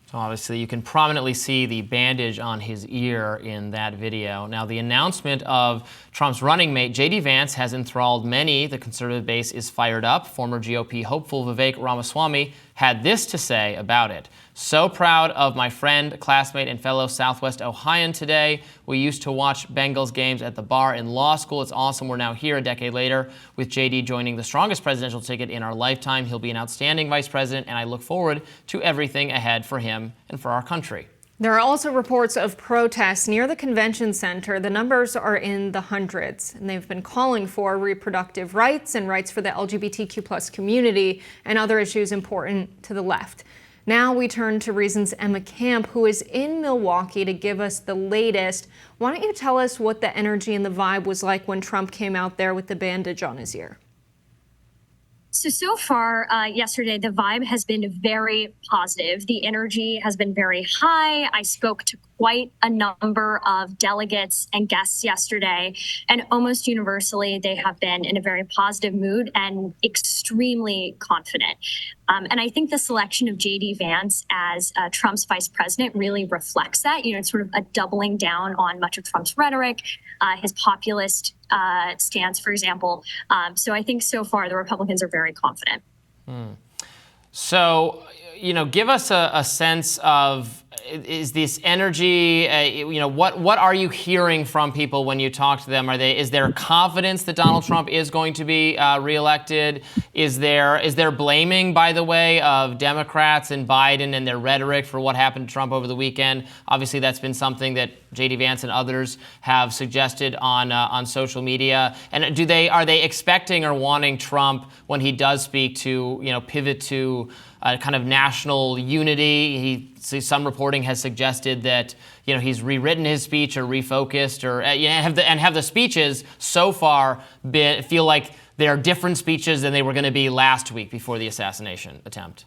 So obviously you can prominently see the bandage on his ear in that video. Now, the announcement of Trump's running mate, J.D. Vance, has enthralled many. The conservative base is fired up. Former GOP hopeful Vivek Ramaswamy had this to say about it. So proud of my friend, classmate, and fellow Southwest Ohioan today. We used to watch Bengals games at the bar in law school. It's awesome we're now here a decade later with JD joining the strongest presidential ticket in our lifetime. He'll be an outstanding vice president, and I look forward to everything ahead for him and for our country. There are also reports of protests near the convention center. The numbers are in the hundreds, and they've been calling for reproductive rights and rights for the LGBTQ+ community and other issues important to the left. Now we turn to Reason's Emma Camp, who is in Milwaukee to give us the latest. Why don't you tell us what the energy and the vibe was like when Trump came out there with the bandage on his ear? So far, yesterday, the vibe has been very positive. The energy has been very high. I spoke to quite a number of delegates and guests yesterday, and almost universally, they have been in a very positive mood and extremely confident. And I think the selection of J.D. Vance as Trump's vice president really reflects that. You know, it's sort of a doubling down on much of Trump's rhetoric, his populist stance, for example. So I think so far the Republicans are very confident. So, you know, give us a sense of, is this energy, you know, what are you hearing from people when you talk to them? Is there confidence that Donald Trump is going to be reelected? Is there blaming, by the way, of Democrats and Biden and their rhetoric for what happened to Trump over the weekend? Obviously, that's been something that J.D. Vance and others have suggested on social media. And are they expecting or wanting Trump, when he does speak, to, you know, pivot to kind of national unity? Some reporting has suggested that, you know, he's rewritten his speech or refocused, or have the speeches so far feel like they're different speeches than they were going to be last week before the assassination attempt.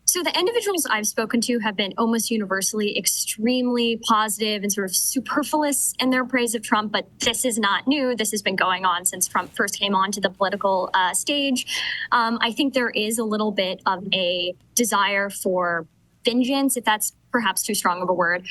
So the individuals I've spoken to have been almost universally extremely positive and sort of superfluous in their praise of Trump. But this is not new. This has been going on since Trump first came onto the political stage. I think there is a little bit of a desire for vengeance, if that's perhaps too strong of a word,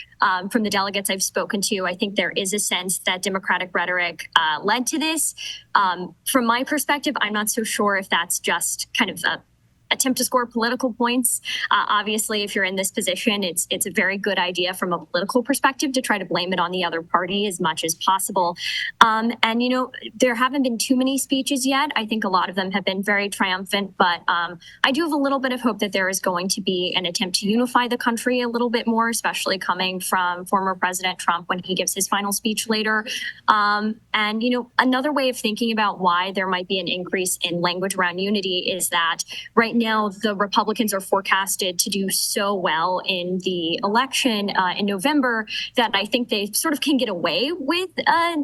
from the delegates I've spoken to. I think there is a sense that Democratic rhetoric led to this. From my perspective, I'm not so sure if that's just kind of a attempt to score political points. Obviously, if you're in this position, it's a very good idea from a political perspective to try to blame it on the other party as much as possible. And, you know, there haven't been too many speeches yet. I think a lot of them have been very triumphant, but I do have a little bit of hope that there is going to be an attempt to unify the country a little bit more, especially coming from former President Trump when he gives his final speech later. And, you know, another way of thinking about why there might be an increase in language around unity is that right now the Republicans are forecasted to do so well in the election in November that I think they sort of can get away with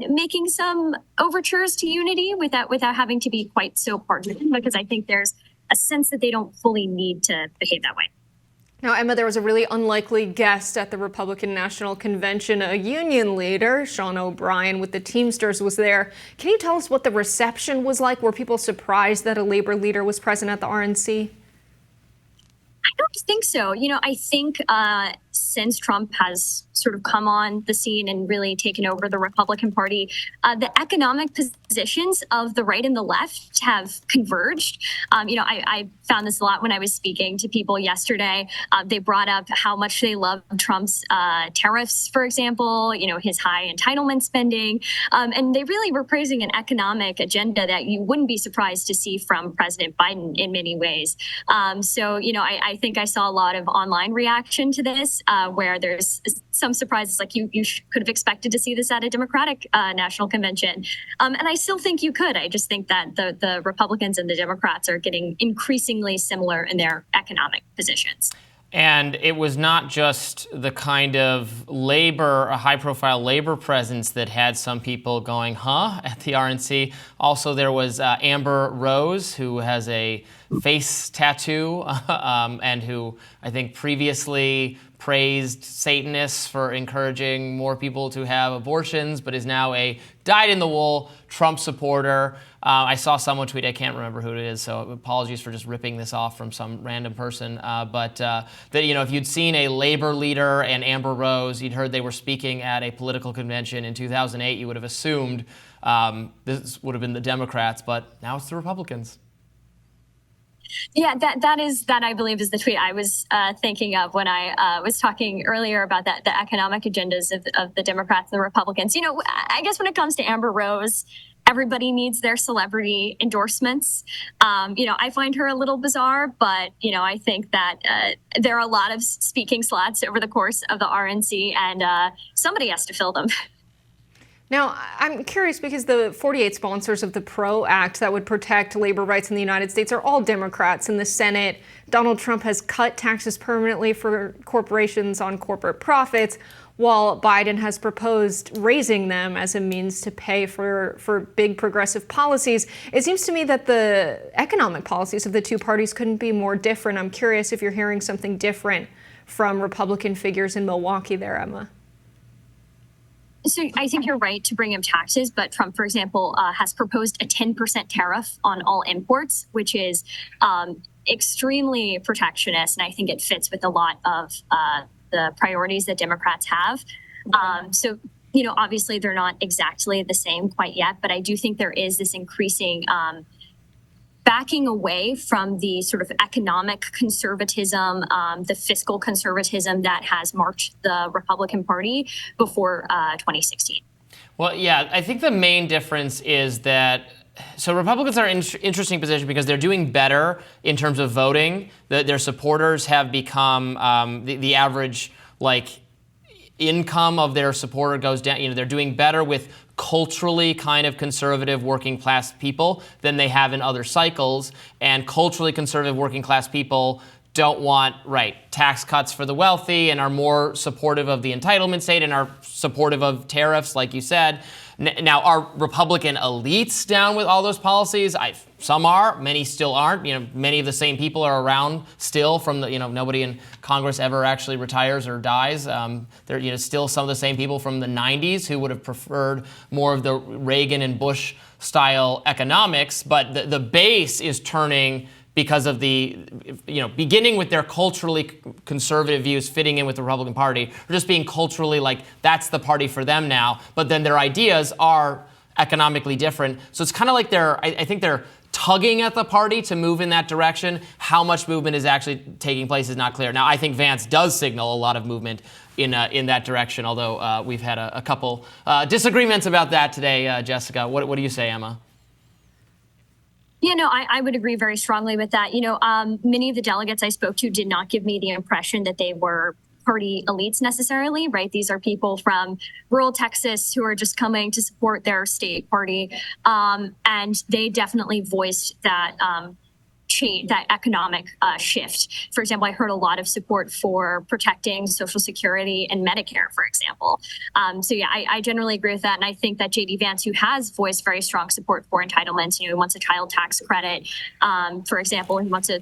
making some overtures to unity without having to be quite so partisan, because I think there's a sense that they don't fully need to behave that way. Now, Emma, there was a really unlikely guest at the Republican National Convention. A union leader, Sean O'Brien with the Teamsters, was there. Can you tell us what the reception was like? Were people surprised that a labor leader was present at the RNC? I don't think so. You know, I think since Trump has sort of come on the scene and really taken over the Republican Party, the economic positions of the right and the left have converged. You know, I found this a lot when I was speaking to people yesterday. They brought up how much they love Trump's tariffs, for example, you know, his high entitlement spending. And they really were praising an economic agenda that you wouldn't be surprised to see from President Biden in many ways. So, you know, I think I saw a lot of online reaction to this, where there's some surprises, like you could have expected to see this at a Democratic national convention. And I still think you could. I just think that the Republicans and the Democrats are getting increasingly similar in their economic positions. And it was not just the kind of labor, a high-profile labor presence that had some people going, huh, at the RNC. Also, there was Amber Rose, who has a face tattoo and who I think previously praised Satanists for encouraging more people to have abortions, but is now a dyed-in-the-wool Trump supporter. I saw someone tweet, I can't remember who it is, so apologies for just ripping this off from some random person, but that, you know, if you'd seen a labor leader and Amber Rose, you'd heard they were speaking at a political convention in 2008, you would have assumed this would have been the Democrats, but now it's the Republicans. Yeah, that I believe is the tweet I was thinking of when I was talking earlier about the economic agendas of the Democrats and the Republicans. You know, I guess when it comes to Amber Rose, everybody needs their celebrity endorsements. You know, I find her a little bizarre, but, you know, I think that there are a lot of speaking slots over the course of the RNC, and somebody has to fill them. Now, I'm curious because the 48 sponsors of the PRO Act that would protect labor rights in the United States are all Democrats in the Senate. Donald Trump has cut taxes permanently for corporations on corporate profits, while Biden has proposed raising them as a means to pay for big progressive policies. It seems to me that the economic policies of the two parties couldn't be more different. I'm curious if you're hearing something different from Republican figures in Milwaukee there, Emma? So I think you're right to bring up taxes, but Trump, for example, has proposed a 10% tariff on all imports, which is extremely protectionist, and I think it fits with a lot of the priorities that Democrats have. So, obviously they're not exactly the same quite yet, but I do think there is this increasing backing away from the sort of economic conservatism, the fiscal conservatism that has marked the Republican Party before 2016. Well, yeah, I think the main difference is that Republicans are in an interesting position because they're doing better in terms of voting. Their supporters have become the average income of their supporter goes down. They're doing better with culturally kind of conservative working class people than they have in other cycles. And culturally conservative working class people don't want, tax cuts for the wealthy and are more supportive of the entitlement state and are supportive of tariffs, like you said. Now, are Republican elites down with all those policies? Some are, many still aren't. Many of the same people are around still from the, nobody in Congress ever actually retires or dies. They're, still some of the same people from the 90s who would have preferred more of the Reagan and Bush style economics. But the base is turning because of the, beginning with their culturally conservative views fitting in with the Republican Party, or just being culturally that's the party for them now, but then their ideas are economically different. So it's kind of like I think they're tugging at the party to move in that direction. How much movement is actually taking place is not clear. Now, I think Vance does signal a lot of movement in that direction, although we've had a couple disagreements about that today, Jessica. What do you say, Emma? Yeah, no, I would agree very strongly with that. Many of the delegates I spoke to did not give me the impression that they were party elites necessarily, right? These are people from rural Texas who are just coming to support their state party. And they definitely voiced that that economic shift. For example, I heard a lot of support for protecting Social Security and Medicare, for example. So yeah, I generally agree with that. And I think that J.D. Vance, who has voiced very strong support for entitlements, he wants a child tax credit, for example, he wants to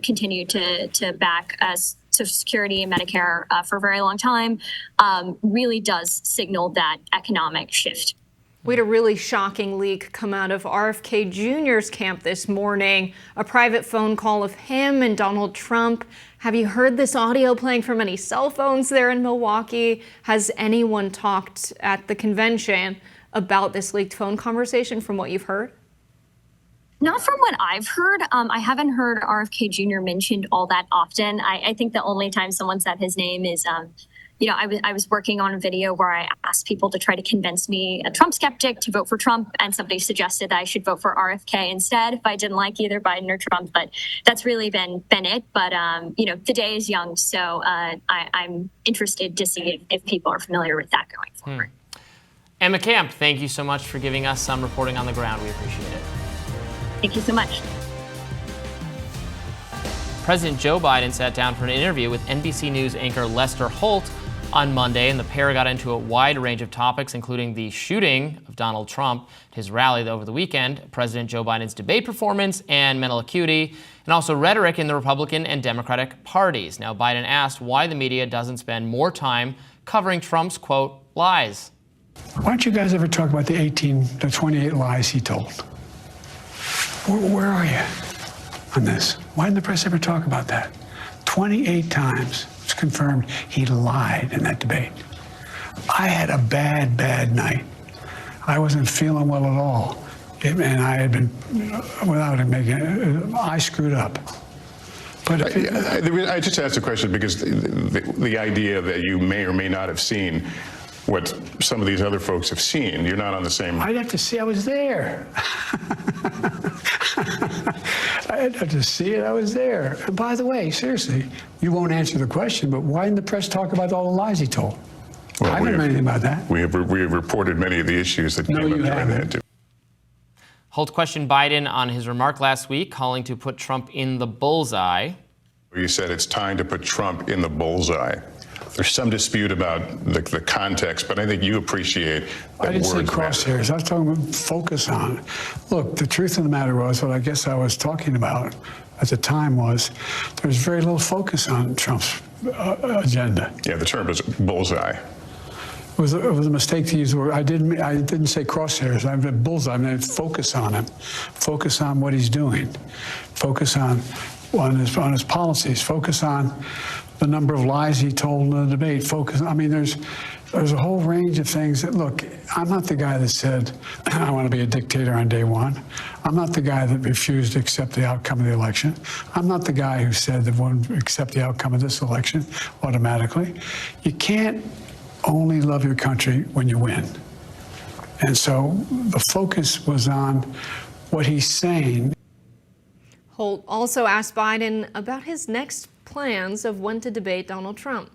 continue to back Social Security and Medicare for a very long time, really does signal that economic shift. We had a really shocking leak come out of RFK Jr.'s camp this morning, a private phone call of him and Donald Trump. Have you heard this audio playing from any cell phones there in Milwaukee? Has anyone talked at the convention about this leaked phone conversation from what you've heard? Not from what I've heard. I haven't heard RFK Jr. mentioned all that often. I think the only time someone said his name is I was working on a video where I asked people to try to convince me, a Trump skeptic, to vote for Trump, and somebody suggested that I should vote for RFK instead if I didn't like either Biden or Trump. But that's really been it. But the day is young, so I'm interested to see if people are familiar with that going forward. Emma Camp, thank you so much for giving us some reporting on the ground. We appreciate it. Thank you so much. President Joe Biden sat down for an interview with NBC News anchor Lester Holt on Monday, and the pair got into a wide range of topics, including the shooting of Donald Trump at his rally over the weekend, President Joe Biden's debate performance and mental acuity, and also rhetoric in the Republican and Democratic parties. Now, Biden asked why the media doesn't spend more time covering Trump's, quote, lies. Why don't you guys ever talk about the 28 lies he told? Where are you on this? Why didn't the press ever talk about that? 28 times it's confirmed he lied in that debate. I had a bad night. I wasn't feeling well at all. And I had been, without it making it, I screwed up. But I just asked the question because the idea that you may or may not have seen what some of these other folks have seen. You're not on the same. I'd have to see. I was there. I'd have to see it. I was there. And by the way, seriously, you won't answer the question, but why didn't the press talk about all the lies he told? Well, I haven't heard anything about that. We have reported many of the issues that came up during that. Holt questioned Biden on his remark last week, calling to put Trump in the bullseye. You said it's time to put Trump in the bullseye. There's some dispute about the context, but I think you appreciate that. I didn't say crosshairs. I was talking about focus on. Look, the truth of the matter was, what I guess I was talking about at the time was, there was very little focus on Trump's agenda. Yeah, the term is bullseye. It was a mistake to use the word. I didn't say crosshairs. I meant bullseye. I meant focus on him. Focus on what he's doing. Focus on his policies. Focus on the number of lies he told in the debate. Focus. I mean, there's a whole range of things that, look, I'm not the guy that said, I want to be a dictator on day one. I'm not the guy that refused to accept the outcome of the election. I'm not the guy who said that won't accept the outcome of this election automatically. You can't only love your country when you win. And so the focus was on what he's saying. Holt also asked Biden about his next plans of when to debate Donald Trump.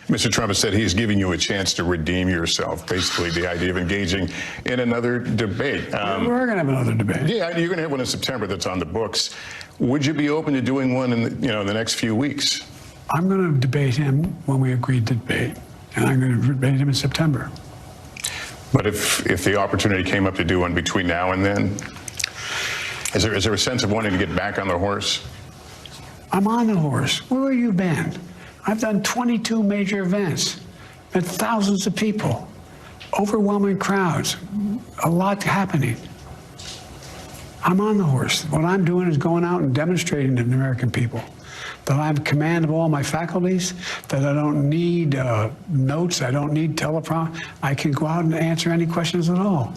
Mr. Trump has said he's giving you a chance to redeem yourself, basically the idea of engaging in another debate. We're going to have another debate. Yeah, you're going to have one in September that's on the books. Would you be open to doing one in the next few weeks? I'm going to debate him when we agreed to debate, and I'm going to debate him in September. But if the opportunity came up to do one between now and then, is there a sense of wanting to get back on the horse? I'm on the horse. Where have you been? I've done 22 major events, met thousands of people, overwhelming crowds, a lot happening. I'm on the horse. What I'm doing is going out and demonstrating to the American people that I have command of all my faculties, that I don't need notes, I don't need teleprompter. I can go out and answer any questions at all.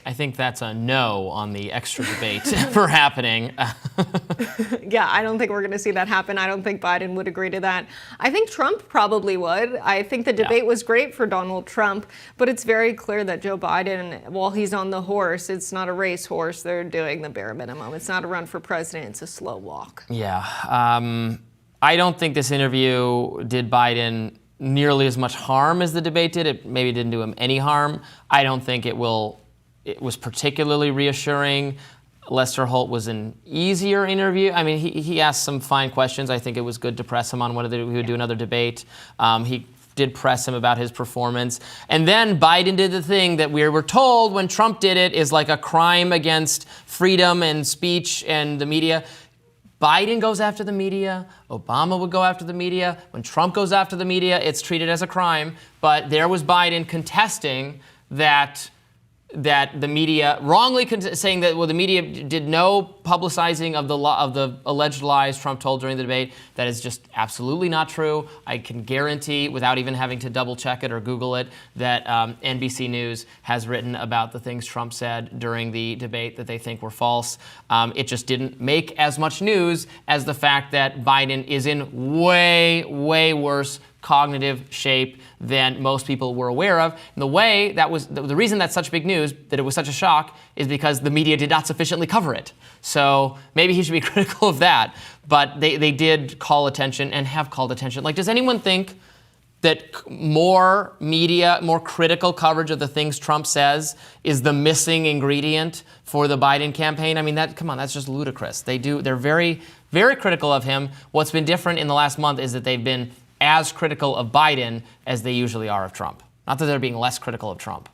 I think that's a no on the extra debate for happening. Yeah, I don't think we're going to see that happen. I don't think Biden would agree to that. I think Trump probably would. I think the debate was great for Donald Trump, but it's very clear that Joe Biden, while he's on the horse, it's not a race horse. They're doing the bare minimum. It's not a run for president. It's a slow walk. Yeah. I don't think this interview did Biden nearly as much harm as the debate did. It maybe didn't do him any harm. I don't think it was particularly reassuring. Lester Holt was an easier interview. I mean, he asked some fine questions. I think it was good to press him on whether he would do another debate. He did press him about his performance. And then Biden did the thing that we were told when Trump did it is like a crime against freedom and speech and the media. Biden goes after the media. Obama would go after the media. When Trump goes after the media, it's treated as a crime. But there was Biden contesting that the media, wrongly saying that, well, the media did no publicizing of the alleged lies Trump told during the debate. That is just absolutely not true. I can guarantee, without even having to double check it or Google it, that NBC News has written about the things Trump said during the debate that they think were false. It just didn't make as much news as the fact that Biden is in way, way worse cognitive shape than most people were aware of. And the reason that's such big news, that it was such a shock, is because the media did not sufficiently cover it. So maybe he should be critical of that. But they did call attention and have called attention. Like, does anyone think that more media, more critical coverage of the things Trump says is the missing ingredient for the Biden campaign? I mean, that's just ludicrous. They're very, very critical of him. What's been different in the last month is that they've been as critical of Biden as they usually are of Trump. Not that they're being less critical of Trump.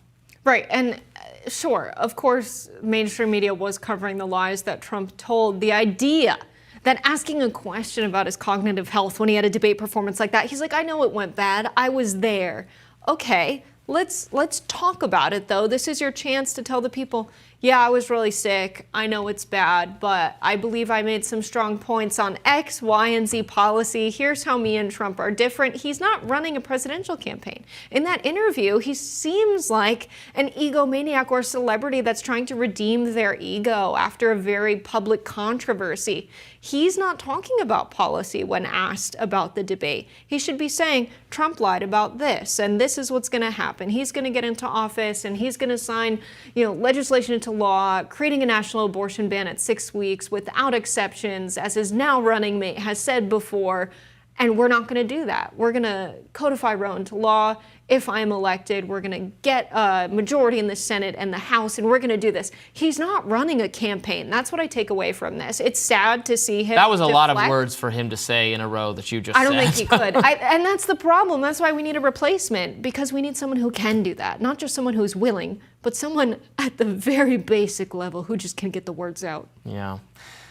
Right, and sure, of course, mainstream media was covering the lies that Trump told. The idea that asking a question about his cognitive health when he had a debate performance like that, he's like, I know it went bad, I was there. Okay, let's talk about it though. This is your chance to tell the people, yeah, I was really sick. I know it's bad, but I believe I made some strong points on X, Y, and Z policy. Here's how me and Trump are different. He's not running a presidential campaign. In that interview, he seems like an egomaniac or celebrity that's trying to redeem their ego after a very public controversy. He's not talking about policy when asked about the debate. He should be saying, Trump lied about this, and this is what's going to happen. He's going to get into office, and he's going to sign, legislation into law, creating a national abortion ban at 6 weeks without exceptions, as his now running mate has said before. And we're not going to do that. We're going to codify Roe into law. If I'm elected, we're going to get a majority in the Senate and the House, and we're going to do this. He's not running a campaign. That's what I take away from this. It's sad to see him. That was a lot of words for him to say in a row that you just said. I don't think he could. And that's the problem. That's why we need a replacement, because we need someone who can do that. Not just someone who's willing, but someone at the very basic level who just can get the words out. Yeah.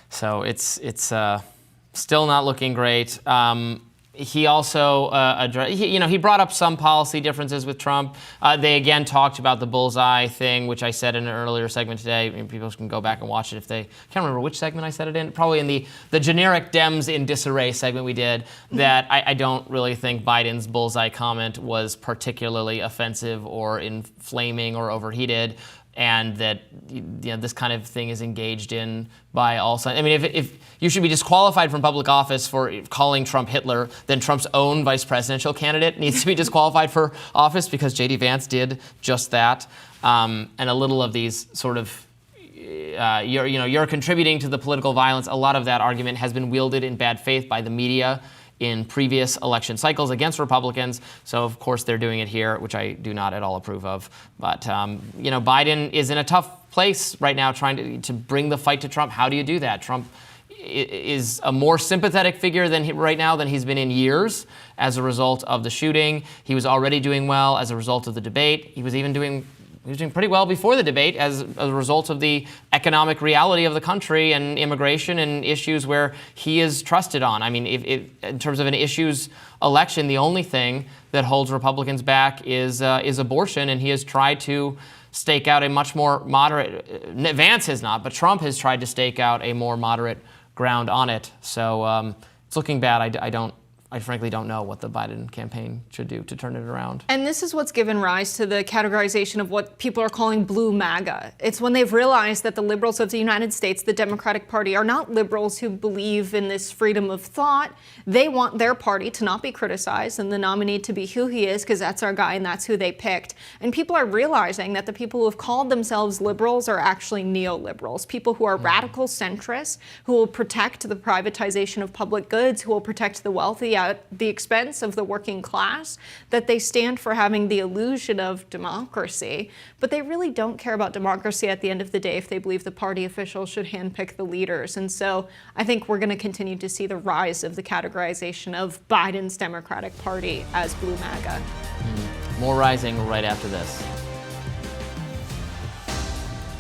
So it's still not looking great. He also he brought up some policy differences with Trump. They again talked about the bullseye thing, which I said in an earlier segment today. I mean, people can go back and watch it if they can't remember which segment I said it in. Probably in the generic Dems in disarray segment we did. That I don't really think Biden's bullseye comment was particularly offensive or inflaming or overheated. And that this kind of thing is engaged in by all sides. I mean, if you should be disqualified from public office for calling Trump Hitler, then Trump's own vice presidential candidate needs to be disqualified for office because J.D. Vance did just that. And a little of these sort of you're contributing to the political violence. A lot of that argument has been wielded in bad faith by the media in previous election cycles against Republicans. So, of course, they're doing it here, which I do not at all approve of. But, Biden is in a tough place right now trying to bring the fight to Trump. How do you do that? Trump is a more sympathetic figure right now than he's been in years as a result of the shooting. He was already doing well as a result of the debate. He was doing pretty well before the debate as a result of the economic reality of the country and immigration and issues where he is trusted on. I mean, in terms of an issues election, the only thing that holds Republicans back is abortion, and he has tried to stake out a much more moderate, Vance has not, but Trump has tried to stake out a more moderate ground on it. So it's looking bad. I frankly don't know what the Biden campaign should do to turn it around. And this is what's given rise to the categorization of what people are calling blue MAGA. It's when they've realized that the liberals of the United States, the Democratic Party, are not liberals who believe in this freedom of thought. They want their party to not be criticized and the nominee to be who he is because that's our guy and that's who they picked. And people are realizing that the people who have called themselves liberals are actually neoliberals, people who are radical centrists, who will protect the privatization of public goods, who will protect the wealthy at the expense of the working class, that they stand for having the illusion of democracy, but they really don't care about democracy at the end of the day if they believe the party officials should handpick the leaders. And so I think we're going to continue to see the rise of the categorization of Biden's Democratic Party as blue MAGA. More rising right after this.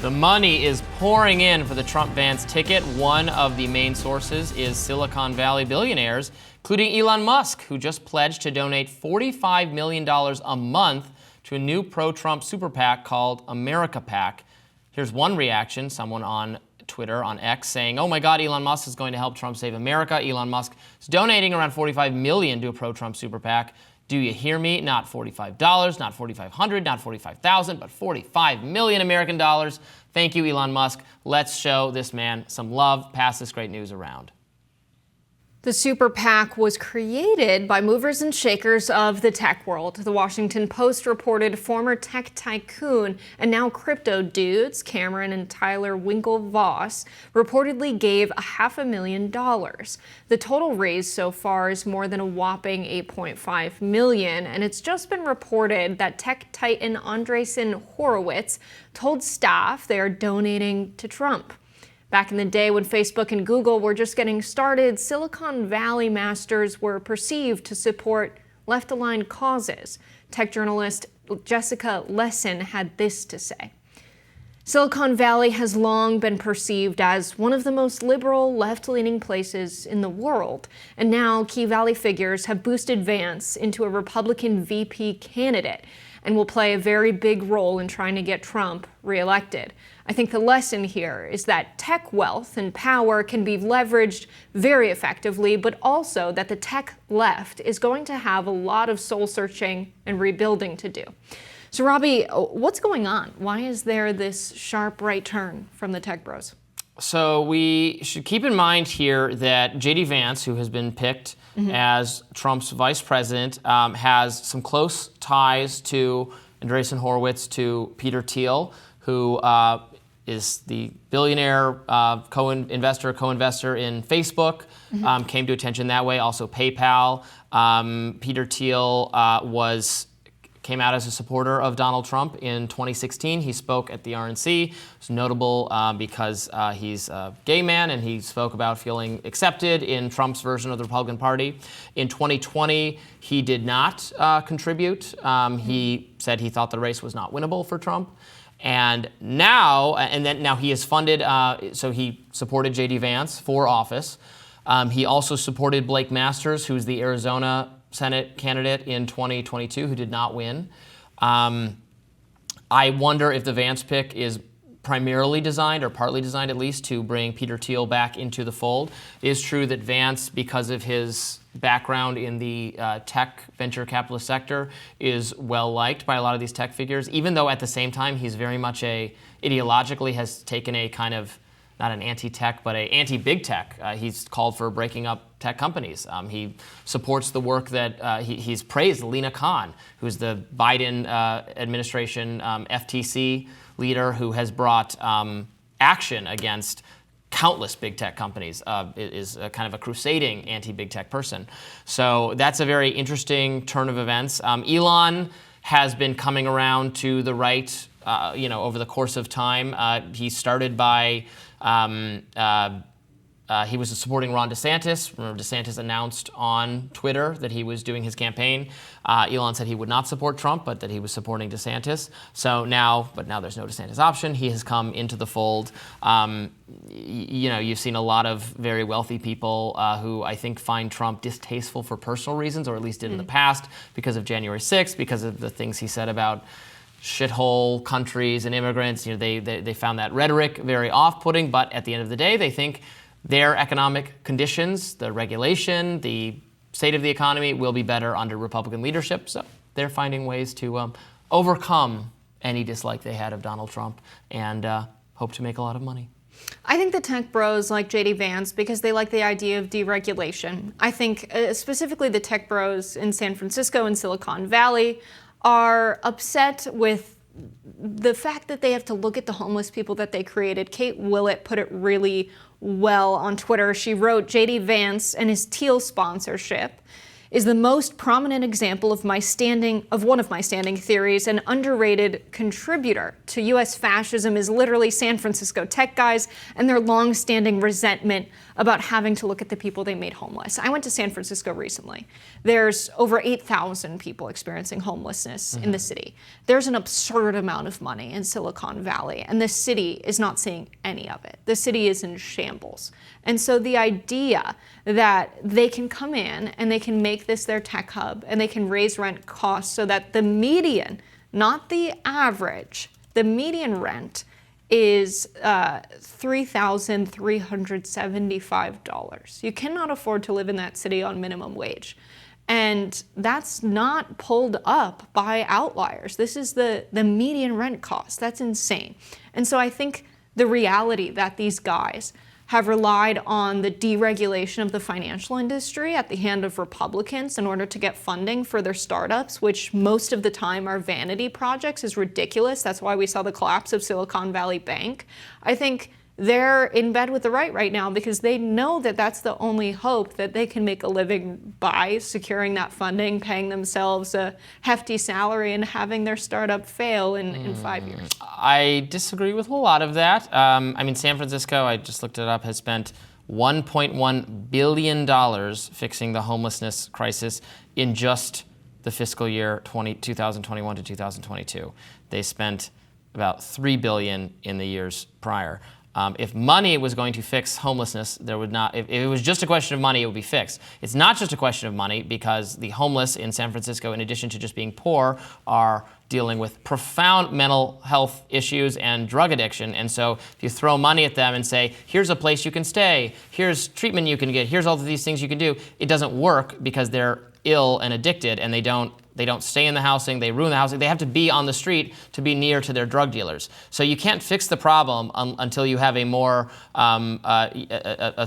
The money is pouring in for the Trump-Vance ticket. One of the main sources is Silicon Valley billionaires, including Elon Musk, who just pledged to donate $45 million a month to a new pro-Trump super PAC called America PAC. Here's one reaction, someone on Twitter, on X, saying, "Oh my God, Elon Musk is going to help Trump save America. Elon Musk is donating around $45 million to a pro-Trump super PAC. Do you hear me? Not $45, not $4,500, not $45,000, but $45 million American dollars. Thank you, Elon Musk. Let's show this man some love. Pass this great news around." The super PAC was created by movers and shakers of the tech world. The Washington Post reported former tech tycoon and now crypto dudes, Cameron and Tyler Winklevoss, reportedly gave $500,000. The total raised so far is more than a whopping $8.5 million, and it's just been reported that tech titan Andreessen Horowitz told staff they are donating to Trump. Back in the day when Facebook and Google were just getting started, Silicon Valley masters were perceived to support left-aligned causes. Tech journalist Jessica Lessin had this to say. Silicon Valley has long been perceived as one of the most liberal, left-leaning places in the world, and now key Valley figures have boosted Vance into a Republican VP candidate and will play a very big role in trying to get Trump reelected. I think the lesson here is that tech wealth and power can be leveraged very effectively, but also that the tech left is going to have a lot of soul-searching and rebuilding to do. So, Robbie, what's going on? Why is there this sharp right turn from the tech bros? So we should keep in mind here that J.D. Vance, who has been picked as Trump's vice president, has some close ties to Andreessen Horowitz, to Peter Thiel, who is the billionaire co-investor in Facebook, came to attention that way, also PayPal. Peter Thiel came out as a supporter of Donald Trump in 2016. He spoke at the RNC. It's notable because he's a gay man and he spoke about feeling accepted in Trump's version of the Republican Party. In 2020, he did not contribute. He said he thought the race was not winnable for Trump. And now he is funded, so he supported J.D. Vance for office. He also supported Blake Masters, who's the Arizona Senate candidate in 2022, who did not win. I wonder if the Vance pick is primarily designed, or partly designed at least, to bring Peter Thiel back into the fold. It is true that Vance, because of his background in the tech venture capitalist sector, is well liked by a lot of these tech figures, even though at the same time he's very much ideologically has taken a kind of, not an anti-tech, but an anti-big tech. He's called for breaking up tech companies. He supports the work that he's praised Lena Khan, who's the Biden administration FTC leader, who has brought action against countless big tech companies, is a kind of a crusading anti-big tech person. So that's a very interesting turn of events. Elon has been coming around to the right, over the course of time. He started by he was supporting Ron DeSantis. Remember, DeSantis announced on Twitter that he was doing his campaign. Elon said he would not support Trump, but that he was supporting DeSantis. So now there's no DeSantis option. He has come into the fold. You've seen a lot of very wealthy people who I think find Trump distasteful for personal reasons, or at least did in the past, because of January 6th, because of the things he said about shithole countries and immigrants. They found that rhetoric very off-putting, but at the end of the day, they think their economic conditions, the regulation, the state of the economy will be better under Republican leadership. So they're finding ways to overcome any dislike they had of Donald Trump and hope to make a lot of money. I think the tech bros like JD Vance because they like the idea of deregulation. I think specifically the tech bros in San Francisco and Silicon Valley are upset with the fact that they have to look at the homeless people that they created. Kate Willett put it really well on Twitter. She wrote, JD Vance and his Thiel sponsorship is the most prominent example of one of my standing theories. An underrated contributor to U.S. fascism is literally San Francisco tech guys and their long-standing resentment about having to look at the people they made homeless. I went to San Francisco recently. There's over 8,000 people experiencing homelessness in the city. There's an absurd amount of money in Silicon Valley, and the city is not seeing any of it. The city is in shambles. And so the idea that they can come in and they can make this their tech hub and they can raise rent costs so that the median, not the average, the median rent is $3,375. You cannot afford to live in that city on minimum wage. And that's not pulled up by outliers. This is the median rent cost. That's insane. And so I think the reality that these guys have relied on the deregulation of the financial industry at the hand of Republicans in order to get funding for their startups, which most of the time are vanity projects, is ridiculous. That's why we saw the collapse of Silicon Valley Bank. I think they're in bed with the right now because they know that that's the only hope that they can make a living by securing that funding, paying themselves a hefty salary, and having their startup fail in 5 years. I disagree with a lot of that. San Francisco, I just looked it up, has spent $1.1 billion fixing the homelessness crisis in just the fiscal year 2021 to 2022. They spent about $3 billion in the years prior. If money was going to fix homelessness, there would not. If it was just a question of money, it would be fixed. It's not just a question of money because the homeless in San Francisco, in addition to just being poor, are dealing with profound mental health issues and drug addiction. And so if you throw money at them and say, here's a place you can stay, here's treatment you can get, here's all of these things you can do, it doesn't work because they're ill and addicted and they don't stay in the housing, they ruin the housing. They have to be on the street to be near to their drug dealers. So you can't fix the problem until you have a more, a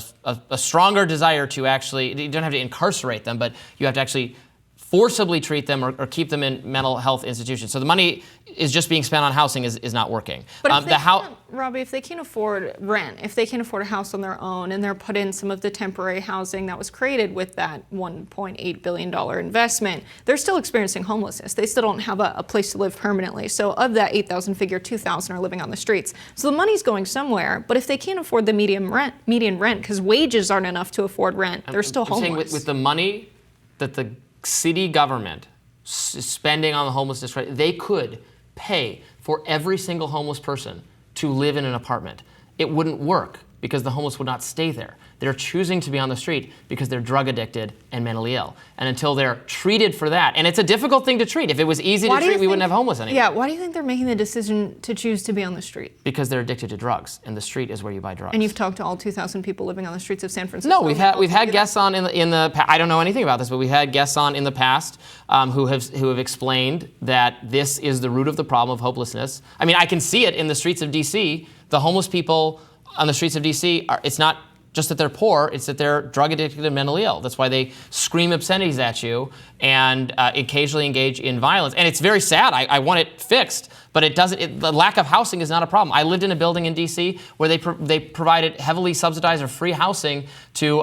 stronger desire to actually, you don't have to incarcerate them, but you have to actually forcibly treat them or keep them in mental health institutions. So the money is just being spent on housing is not working. But Robbie, if they can't afford rent, if they can't afford a house on their own, and they're put in some of the temporary housing that was created with that $1.8 billion investment, they're still experiencing homelessness. They still don't have a place to live permanently. So of that 8,000 figure, 2,000 are living on the streets. So the money's going somewhere, but if they can't afford the median rent, because wages aren't enough to afford rent, they're still homeless. With the money that the city government is spending on the homelessness, they could pay for every single homeless person to live in an apartment. It wouldn't work because the homeless would not stay there. They're choosing to be on the street because they're drug addicted and mentally ill. And until they're treated for that, and it's a difficult thing to treat. If it was easy to treat, we wouldn't have homeless anymore. Yeah, why do you think they're making the decision to choose to be on the street? Because they're addicted to drugs, and the street is where you buy drugs. And you've talked to all 2,000 people living on the streets of San Francisco. No, we've had guests on in the I don't know anything about this, but we had guests on in the past who have explained that this is the root of the problem of hopelessness. I mean, I can see it in the streets of D.C. The homeless people on the streets of D.C. It's not just that they're poor, it's that they're drug addicted and mentally ill. That's why they scream obscenities at you and occasionally engage in violence. And it's very sad. I want it fixed, but it doesn't. The lack of housing is not a problem. I lived in a building in D.C. where they provided heavily subsidized or free housing to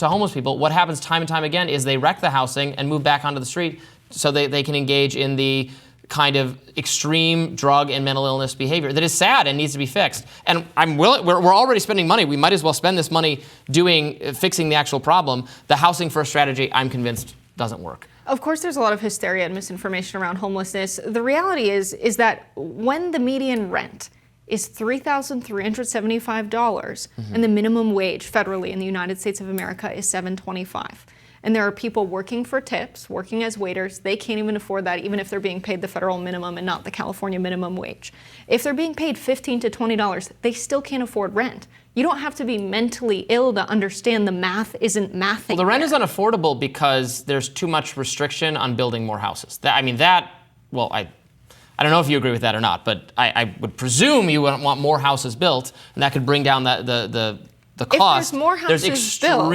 homeless people. What happens time and time again is they wreck the housing and move back onto the street so they can engage in the kind of extreme drug and mental illness behavior that is sad and needs to be fixed. And we're already spending money. We might as well spend this money fixing the actual problem. The housing first strategy, I'm convinced, doesn't work. Of course, there's a lot of hysteria and misinformation around homelessness. The reality is that when the median rent is $3,375 and the minimum wage federally in the United States of America is $7.25. And there are people working for tips, working as waiters. They can't even afford that, even if they're being paid the federal minimum and not the California minimum wage. If they're being paid $15 to $20, they still can't afford rent. You don't have to be mentally ill to understand the math isn't mathing. Well, the rent is unaffordable because there's too much restriction on building more houses. I don't know if you agree with that or not, but I would presume you wouldn't want more houses built, and that could bring down the cost. If there's more houses built,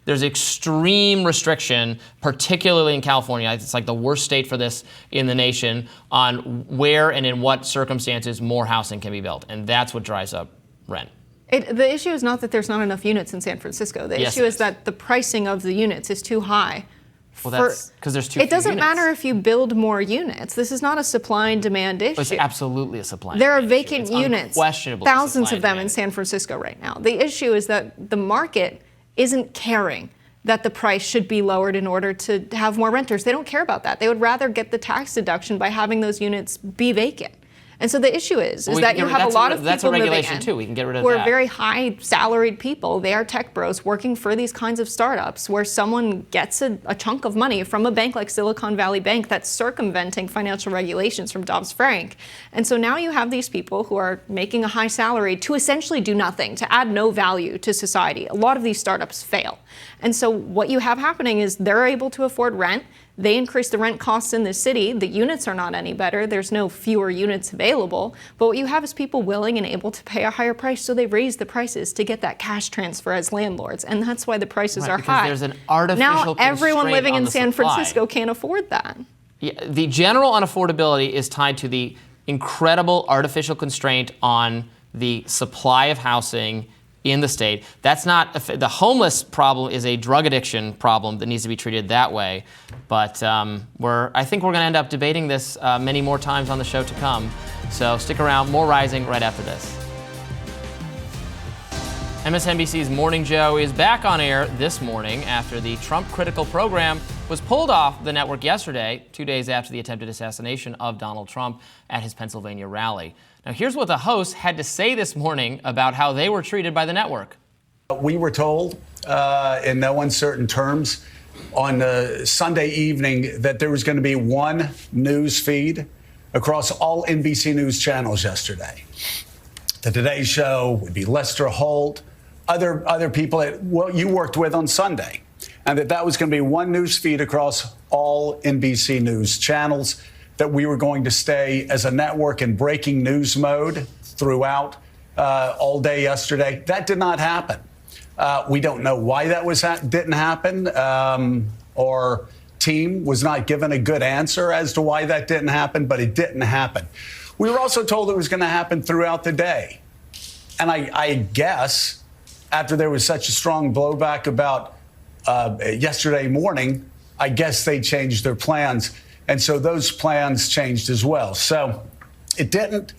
there's extreme restriction, particularly in California. It's like the worst state for this in the nation, on where and in what circumstances more housing can be built. And that's what drives up rent. The issue is not that there's not enough units in San Francisco. The issue is that the pricing of the units is too high. Well, that's because there's too few It doesn't units. matter if you build more units. This is not a supply and demand issue. It's absolutely a supply and There are demand vacant issue. It's units, unquestionably thousands supply of them and in demand. San Francisco right now. The issue is that the market isn't caring that the price should be lowered in order to have more renters. They don't care about that. They would rather get the tax deduction by having those units be vacant. And so the issue is that you have a lot of people living in too. We can get rid of who are that. very high salaried people. They are tech bros working for these kinds of startups where someone gets a chunk of money from a bank like Silicon Valley Bank that's circumventing financial regulations from Dodd-Frank. And so now you have these people who are making a high salary to essentially do nothing, to add no value to society. A lot of these startups fail. And so what you have happening is they're able to afford rent. They increase the rent costs in the city. The units are not any better. There's no fewer units available. But what you have is people willing and able to pay a higher price, so they raise the prices to get that cash transfer as landlords. And that's why the prices are high. There's an artificial now everyone constraint living on in the San supply. Francisco can't afford that. Yeah, the general unaffordability is tied to the incredible artificial constraint on the supply of housing in the state. That's not the homeless problem is a drug addiction problem that needs to be treated that way. But I think we're going to end up debating this many more times on the show to come. So stick around. More Rising right after this. MSNBC's Morning Joe is back on air this morning after the Trump critical program was pulled off the network yesterday, 2 days after the attempted assassination of Donald Trump at his Pennsylvania rally. Now, here's what the hosts had to say this morning about how they were treated by the network. We were told in no uncertain terms on Sunday evening that there was going to be one news feed across all NBC News channels yesterday. The Today Show would be Lester Holt, other people that you worked with on Sunday, and that was going to be one news feed across all NBC News channels, that we were going to stay as a network in breaking news mode throughout all day yesterday. That did not happen. We don't know why that didn't happen. Our team was not given a good answer as to why that didn't happen, but it didn't happen. We were also told it was going to happen throughout the day. And I guess after there was such a strong blowback about yesterday morning, I guess they changed their plans. And so those plans changed as well. So it didn't.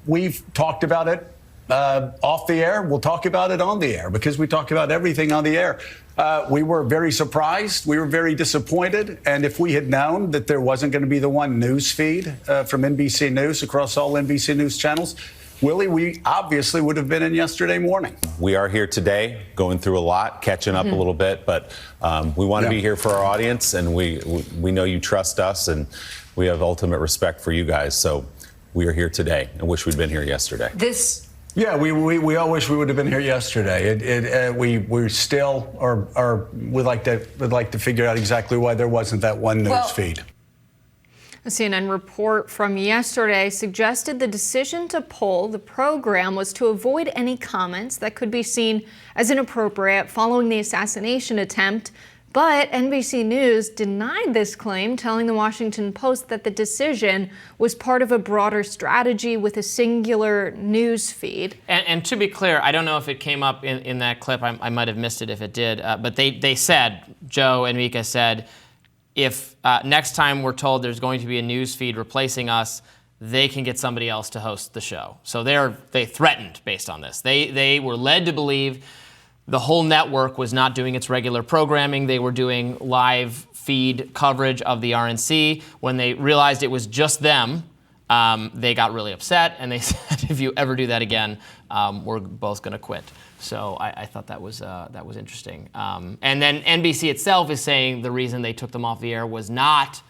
We've talked about it off the air. We'll talk about it on the air because we talk about everything on the air. We were very surprised. We were very disappointed. And if we had known that there wasn't going to be the one news feed from NBC News across all NBC News channels, Willie, we obviously would have been in yesterday morning. We are here today, going through a lot, catching up a little bit, but we want to be here for our audience, and we know you trust us, and we have ultimate respect for you guys. So we are here today. I wish we'd been here yesterday. Yeah, we all wish we would have been here yesterday. We still would like to figure out exactly why there wasn't that one news feed. A CNN report from yesterday suggested the decision to pull the program was to avoid any comments that could be seen as inappropriate following the assassination attempt. But NBC News denied this claim, telling the Washington Post that the decision was part of a broader strategy with a singular news feed. And to be clear, I don't know if it came up in that clip. I might have missed it if it did. But they said, Joe and Mika said, if next time we're told there's going to be a news feed replacing us, they can get somebody else to host the show. So they threatened based on this. They were led to believe the whole network was not doing its regular programming. They were doing live feed coverage of the RNC. When they realized it was just them, they got really upset, and they said, if you ever do that again, we're both going to quit. So I thought that was interesting. And then NBC itself is saying the reason they took them off the air was not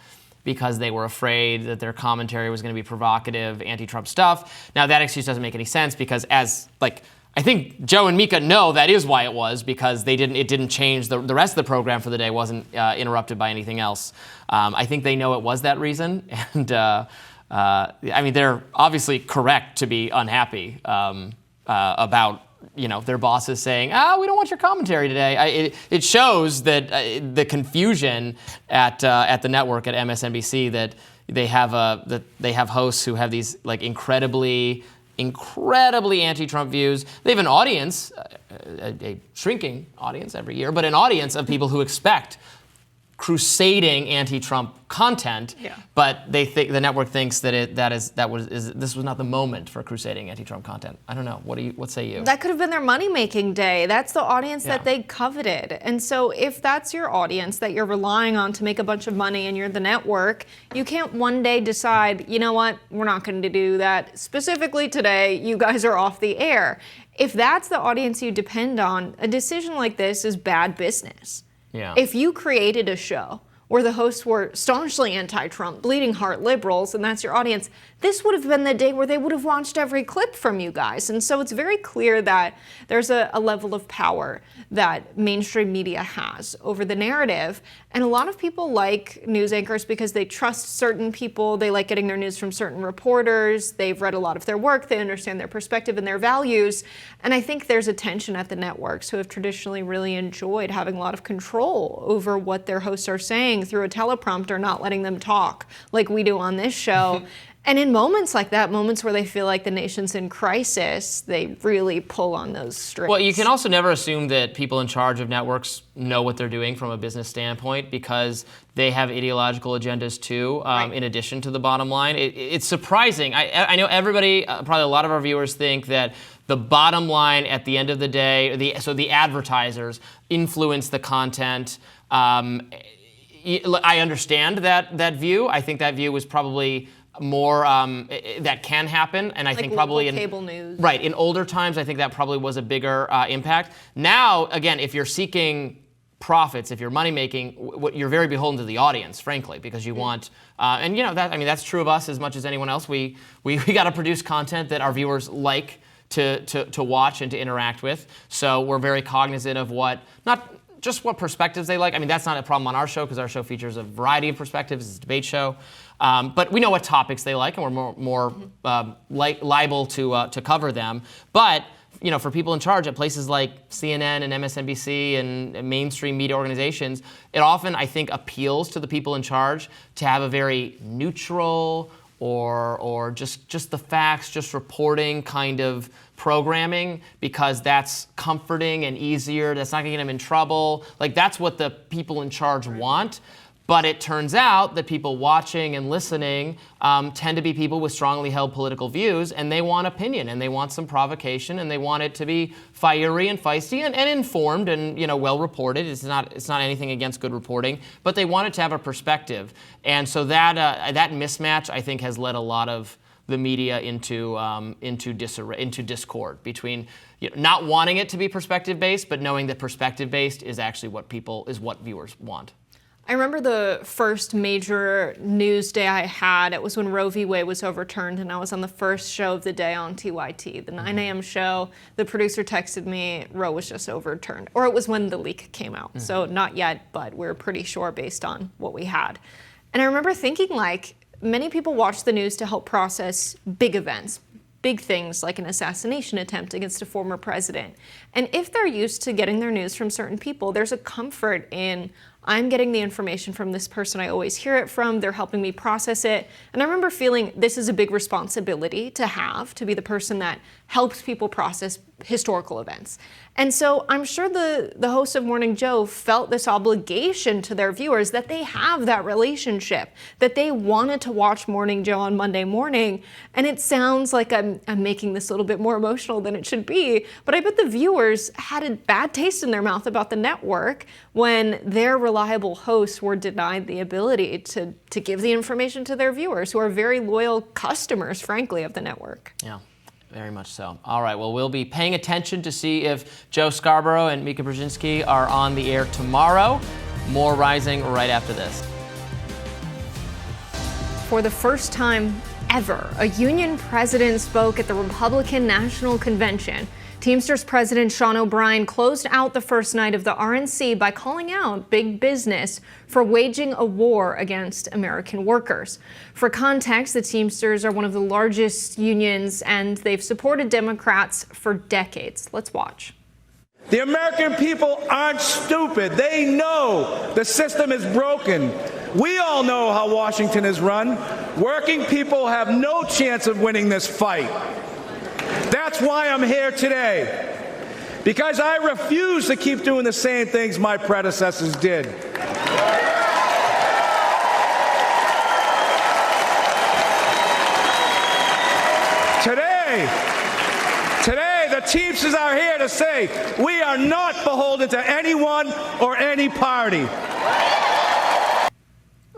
because they were afraid that their commentary was going to be provocative, anti-Trump stuff. Now, that excuse doesn't make any sense because I think Joe and Mika know that is why it was, because it didn't change. The rest of the program for the day wasn't interrupted by anything else. I think they know it was that reason. And I mean, they're obviously correct to be unhappy about their bosses saying, we don't want your commentary today. It shows that the confusion at the network at MSNBC that they have hosts who have these incredibly anti-Trump views. They have an audience, a shrinking audience every year, but an audience of people who expect crusading anti-Trump content. Yeah. But they think the network thinks that this was not the moment for crusading anti-Trump content. I don't know. What say you? That could have been their money-making day. That's the audience that they coveted. And so if that's your audience that you're relying on to make a bunch of money and you're the network, you can't one day decide, you know what, we're not going to do that. Specifically today, you guys are off the air. If that's the audience you depend on, a decision like this is bad business. Yeah. If you created a show where the hosts were staunchly anti-Trump, bleeding heart liberals, and that's your audience, this would have been the day where they would have watched every clip from you guys. And so it's very clear that there's a level of power that mainstream media has over the narrative. And a lot of people like news anchors because they trust certain people. They like getting their news from certain reporters. They've read a lot of their work. They understand their perspective and their values. And I think there's a tension at the networks who have traditionally really enjoyed having a lot of control over what their hosts are saying through a teleprompter, not letting them talk like we do on this show. And in moments like that, moments where they feel like the nation's in crisis, they really pull on those strings. Well, you can also never assume that people in charge of networks know what they're doing from a business standpoint, because they have ideological agendas too, in addition to the bottom line. It's surprising. I know everybody, probably a lot of our viewers think that the bottom line at the end of the day, so the advertisers influence the content. I understand that view. I think that view was probably more that can happen, and I think probably in cable news. Right, in older times, I think that probably was a bigger impact. Now, again, if you're seeking profits, if you're money making, you're very beholden to the audience, frankly, because you want, and that's true of us as much as anyone else. We got to produce content that our viewers like to watch and to interact with. So we're very cognizant of not just what perspectives they like. I mean, that's not a problem on our show because our show features a variety of perspectives. It's a debate show. But we know what topics they like, and we're more liable to cover them. But for people in charge at places like CNN and MSNBC and mainstream media organizations, it often, I think, appeals to the people in charge to have a very neutral or just the facts, just reporting kind of programming, because that's comforting and easier. That's not going to get them in trouble. That's what the people in charge want. But it turns out that people watching and listening tend to be people with strongly held political views, and they want opinion, and they want some provocation, and they want it to be fiery and feisty and informed and well reported. It's not anything against good reporting, but they want it to have a perspective. And so that mismatch, I think, has led a lot of the media into disarray, into discord between not wanting it to be perspective-based, but knowing that perspective-based is actually what viewers want. I remember the first major news day I had. It was when Roe v. Wade was overturned, and I was on the first show of the day on TYT, the 9 a.m. show. The producer texted me, Roe was just overturned. Or it was when the leak came out. So not yet, but we're pretty sure based on what we had. And I remember thinking, many people watch the news to help process big events, big things like an assassination attempt against a former president. And if they're used to getting their news from certain people, there's a comfort in, I'm getting the information from this person I always hear it from, they're helping me process it. And I remember feeling this is a big responsibility to have, to be the person that helps people process historical events. And so I'm sure the hosts of Morning Joe felt this obligation to their viewers that they have that relationship, that they wanted to watch Morning Joe on Monday morning. And it sounds like I'm making this a little bit more emotional than it should be, but I bet the viewers had a bad taste in their mouth about the network when their reliable hosts were denied the ability to give the information to their viewers, who are very loyal customers, frankly, of the network. Yeah. Very much so. All right, well, we'll be paying attention to see if Joe Scarborough and Mika Brzezinski are on the air tomorrow. More Rising right after this. For the first time ever, a union president spoke at the Republican National Convention. Teamsters President Sean O'Brien closed out the first night of the RNC by calling out big business for waging a war against American workers. For context, the Teamsters are one of the largest unions, and they've supported Democrats for decades. Let's watch. The American people aren't stupid. They know the system is broken. We all know how Washington is run. Working people have no chance of winning this fight. That's why I'm here today, because I refuse to keep doing the same things my predecessors did. Today, the Teamsters are here to say we are not beholden to anyone or any party.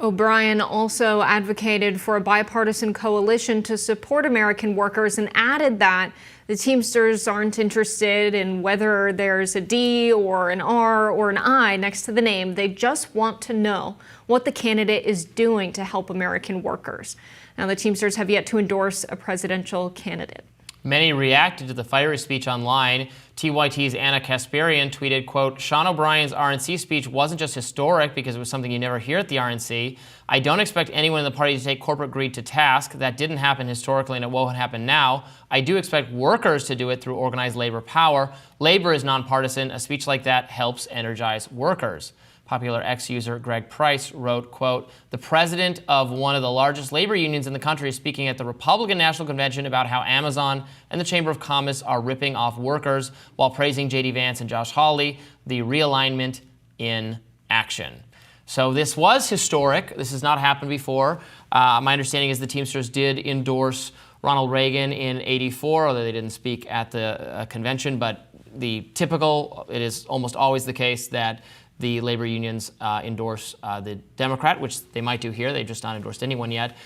O'Brien also advocated for a bipartisan coalition to support American workers and added that the Teamsters aren't interested in whether there's a D or an R or an I next to the name. They just want to know what the candidate is doing to help American workers. Now, the Teamsters have yet to endorse a presidential candidate. Many reacted to the fiery speech online. TYT's Anna Kasparian tweeted, quote, Sean O'Brien's RNC speech wasn't just historic because it was something you never hear at the RNC. I don't expect anyone in the party to take corporate greed to task. That didn't happen historically and it won't happen now. I do expect workers to do it through organized labor power. Labor is nonpartisan. A speech like that helps energize workers. Popular X user Greg Price wrote, quote, the president of one of the largest labor unions in the country is speaking at the Republican National Convention about how Amazon and the Chamber of Commerce are ripping off workers while praising J.D. Vance and Josh Hawley, the realignment in action. So this was historic. This has not happened before. My understanding is the Teamsters did endorse Ronald Reagan in '84, although they didn't speak at the convention. But it is almost always the case that the labor unions endorse the Democrat, which they might do here. They've just not endorsed anyone yet.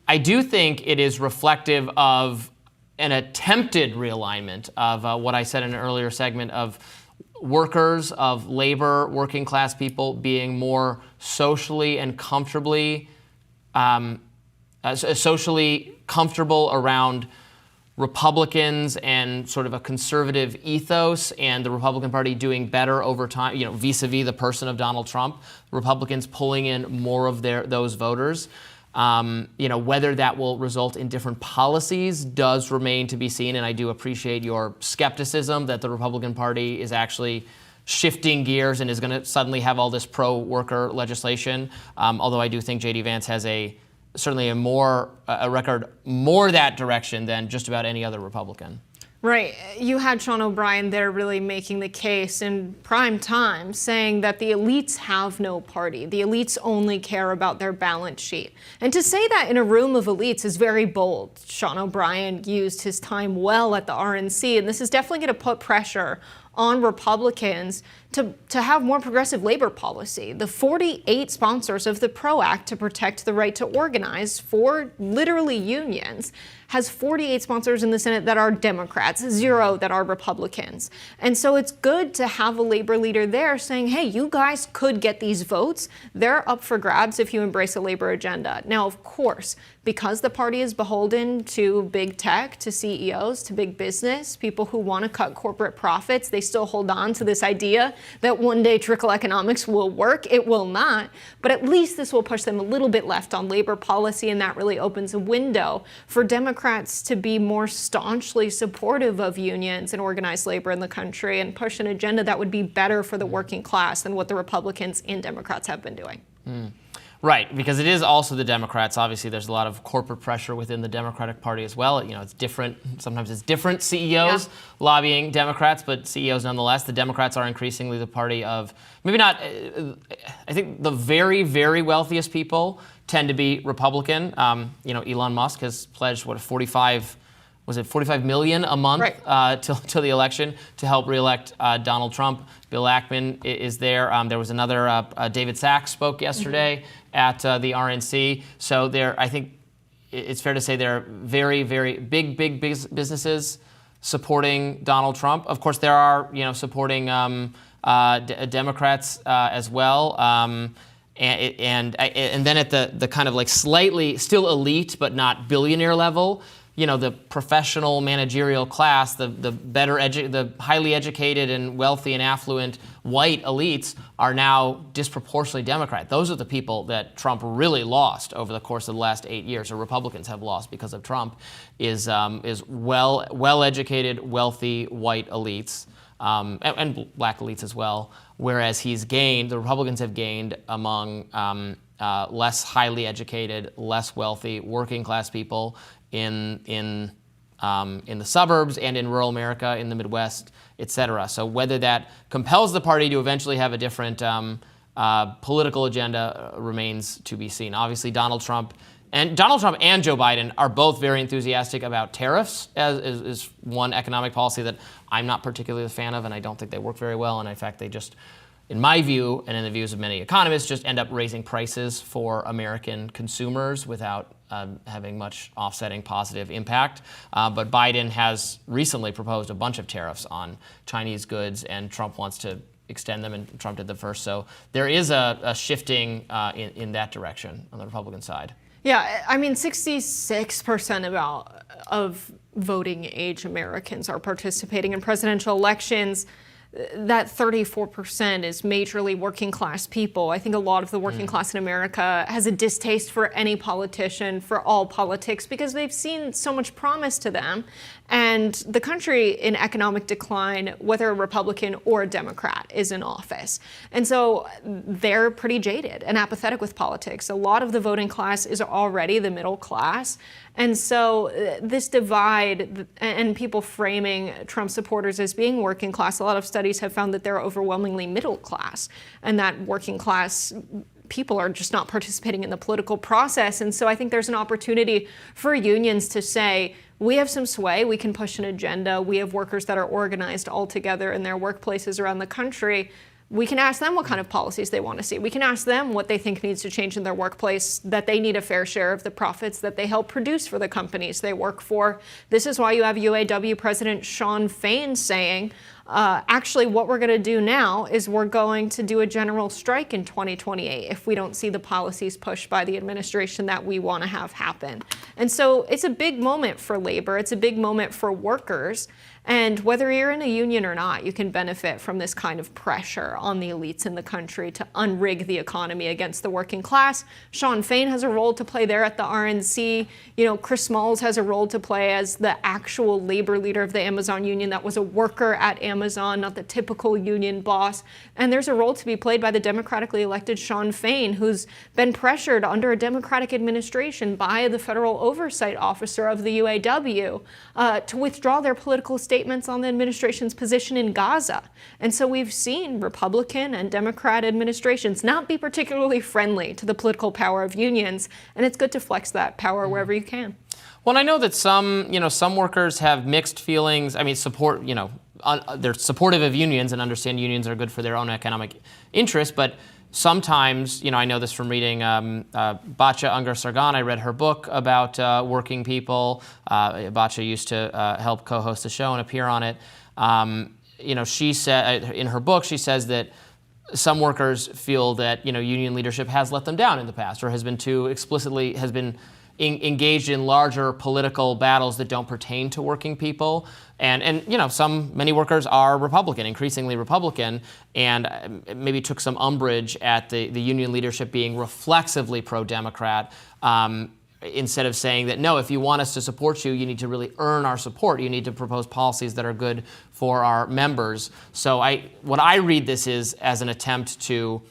I do think it is reflective of an attempted realignment of what I said in an earlier segment of workers, of labor, working class people being more socially and comfortably, socially comfortable around Republicans and sort of a conservative ethos, and the Republican Party doing better over time, vis-a-vis the person of Donald Trump, Republicans pulling in more of those voters. Whether that will result in different policies does remain to be seen, and I do appreciate your skepticism that the Republican Party is actually shifting gears and is going to suddenly have all this pro-worker legislation, although I do think J.D. Vance has certainly a record more that direction than just about any other Republican. Right. You had Sean O'Brien there really making the case in prime time, saying that the elites have no party. The elites only care about their balance sheet. And to say that in a room of elites is very bold. Sean O'Brien used his time well at the RNC, and this is definitely going to put pressure on Republicans to have more progressive labor policy. The 48 sponsors of the PRO Act to protect the right to organize for literally unions has 48 sponsors in the Senate that are Democrats, 0 that are Republicans. And so it's good to have a labor leader there saying, hey, you guys could get these votes. They're up for grabs if you embrace a labor agenda. Now, of course, because the party is beholden to big tech, to CEOs, to big business, people who want to cut corporate profits, they still hold on to this idea that one day trickle economics will work. It will not, but at least this will push them a little bit left on labor policy, and that really opens a window for Democrats to be more staunchly supportive of unions and organized labor in the country and push an agenda that would be better for the working class than what the Republicans and Democrats have been doing. Right, because it is also the Democrats. Obviously, there's a lot of corporate pressure within the Democratic Party as well. You know, it's different. Sometimes it's different CEOs lobbying Democrats, but CEOs nonetheless. The Democrats are increasingly the party of maybe not. I think the very, very wealthiest people tend to be Republican. You know, Elon Musk has pledged what, 45 million a month till the election to help reelect Donald Trump. Bill Ackman is there. There was another, David Sachs spoke yesterday at the RNC. So I think it's fair to say there are very, very big businesses supporting Donald Trump. Of course, there are, you know, supporting Democrats as well. And then at the kind of like slightly still elite but not billionaire level, you know, the professional managerial class, the highly educated and wealthy and affluent white elites are now disproportionately Democrat. Those are the people that Trump really lost over the course of the last 8 years, or Republicans have lost because of Trump, is well-educated, wealthy white elites, and black elites as well. Whereas the Republicans have gained among less highly educated, less wealthy, working class people in the suburbs and in rural America, in the Midwest, et cetera. So whether that compels the party to eventually have a different political agenda remains to be seen. Obviously, Donald Trump and Joe Biden are both very enthusiastic about tariffs as one economic policy that I'm not particularly a fan of, and I don't think they work very well. And in fact, they just, in my view, and in the views of many economists, just end up raising prices for American consumers without having much offsetting positive impact. But Biden has recently proposed a bunch of tariffs on Chinese goods, and Trump wants to extend them, and Trump did the first. So there is a shifting in that direction on the Republican side. Yeah, I mean, 66% of voting age Americans are participating in presidential elections. That 34% is majorly working class people. I think a lot of the working class in America has a distaste for any politician, for all politics, because they've seen so much promise to them. And the country in economic decline, whether a Republican or a Democrat is in office. And so they're pretty jaded and apathetic with politics. A lot of the voting class is already the middle class. And so this divide and people framing Trump supporters as being working class, a lot of studies have found that they're overwhelmingly middle class, and that working class people are just not participating in the political process. And so I think there's an opportunity for unions to say, we have some sway, we can push an agenda, we have workers that are organized all together in their workplaces around the country. We can ask them what kind of policies they want to see. We can ask them what they think needs to change in their workplace, that they need a fair share of the profits that they help produce for the companies they work for. This is why you have UAW President Shawn Fain saying, actually, what we're going to do now is we're going to do a general strike in 2028 if we don't see the policies pushed by the administration that we want to have happen. And so it's a big moment for labor. It's a big moment for workers. And whether you're in a union or not, you can benefit from this kind of pressure on the elites in the country to unrig the economy against the working class. Shawn Fain has a role to play there at the RNC. You know, Chris Smalls has a role to play as the actual labor leader of the Amazon union that was a worker at Amazon, not the typical union boss. And there's a role to be played by the democratically elected Shawn Fain, who's been pressured under a Democratic administration by the federal oversight officer of the UAW to withdraw their political statements on the administration's position in Gaza. And so we've seen Republican and Democrat administrations not be particularly friendly to the political power of unions, and it's good to flex that power wherever you can. Well, I know that some workers have mixed feelings. I mean, support, they're supportive of unions and understand unions are good for their own economic interests, but sometimes, I know this from reading Batya Ungar-Sargon. I read her book about working people. Batya used to help co-host the show and appear on it. She said in her book, she says that some workers feel that union leadership has let them down in the past, or has been too explicitly engaged in larger political battles that don't pertain to working people. And many workers are Republican, increasingly Republican, and maybe took some umbrage at the union leadership being reflexively pro-Democrat, instead of saying that, no, if you want us to support you, you need to really earn our support. You need to propose policies that are good for our members. So what I read this is as an attempt to,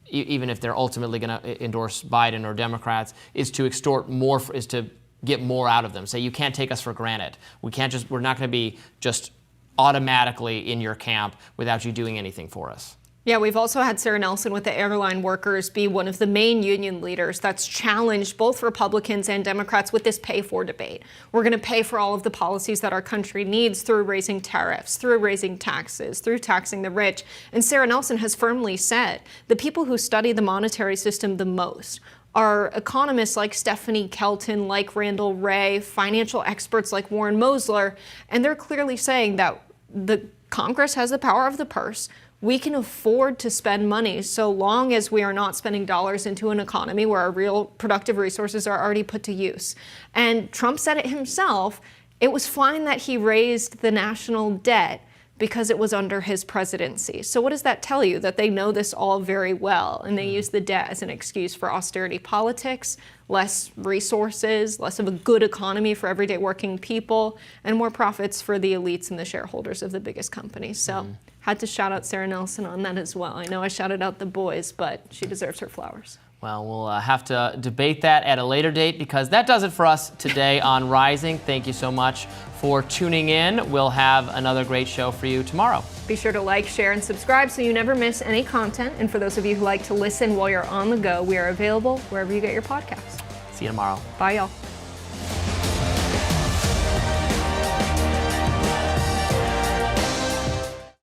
even if they're ultimately going to endorse Biden or Democrats, is to extort more, is to get more out of them. Say, you can't take us for granted. We're not going to be just automatically in your camp without you doing anything for us. Yeah, we've also had Sarah Nelson with the airline workers be one of the main union leaders that's challenged both Republicans and Democrats with this pay-for debate. We're going to pay for all of the policies that our country needs through raising tariffs, through raising taxes, through taxing the rich. And Sarah Nelson has firmly said the people who study the monetary system the most are economists like Stephanie Kelton, like Randall Wray, financial experts like Warren Mosler, and they're clearly saying that the Congress has the power of the purse. We can afford to spend money so long as we are not spending dollars into an economy where our real productive resources are already put to use. And Trump said it himself, it was fine that he raised the national debt because it was under his presidency. So what does that tell you? That they know this all very well, and they use the debt as an excuse for austerity politics, less resources, less of a good economy for everyday working people, and more profits for the elites and the shareholders of the biggest companies. So had to shout out Sarah Nelson on that as well. I know I shouted out the boys, but she deserves her flowers. Well, we'll have to debate that at a later date, because that does it for us today on Rising. Thank you so much for tuning in. We'll have another great show for you tomorrow. Be sure to like, share, and subscribe so you never miss any content. And for those of you who like to listen while you're on the go, we are available wherever you get your podcasts. See you tomorrow. Bye, y'all.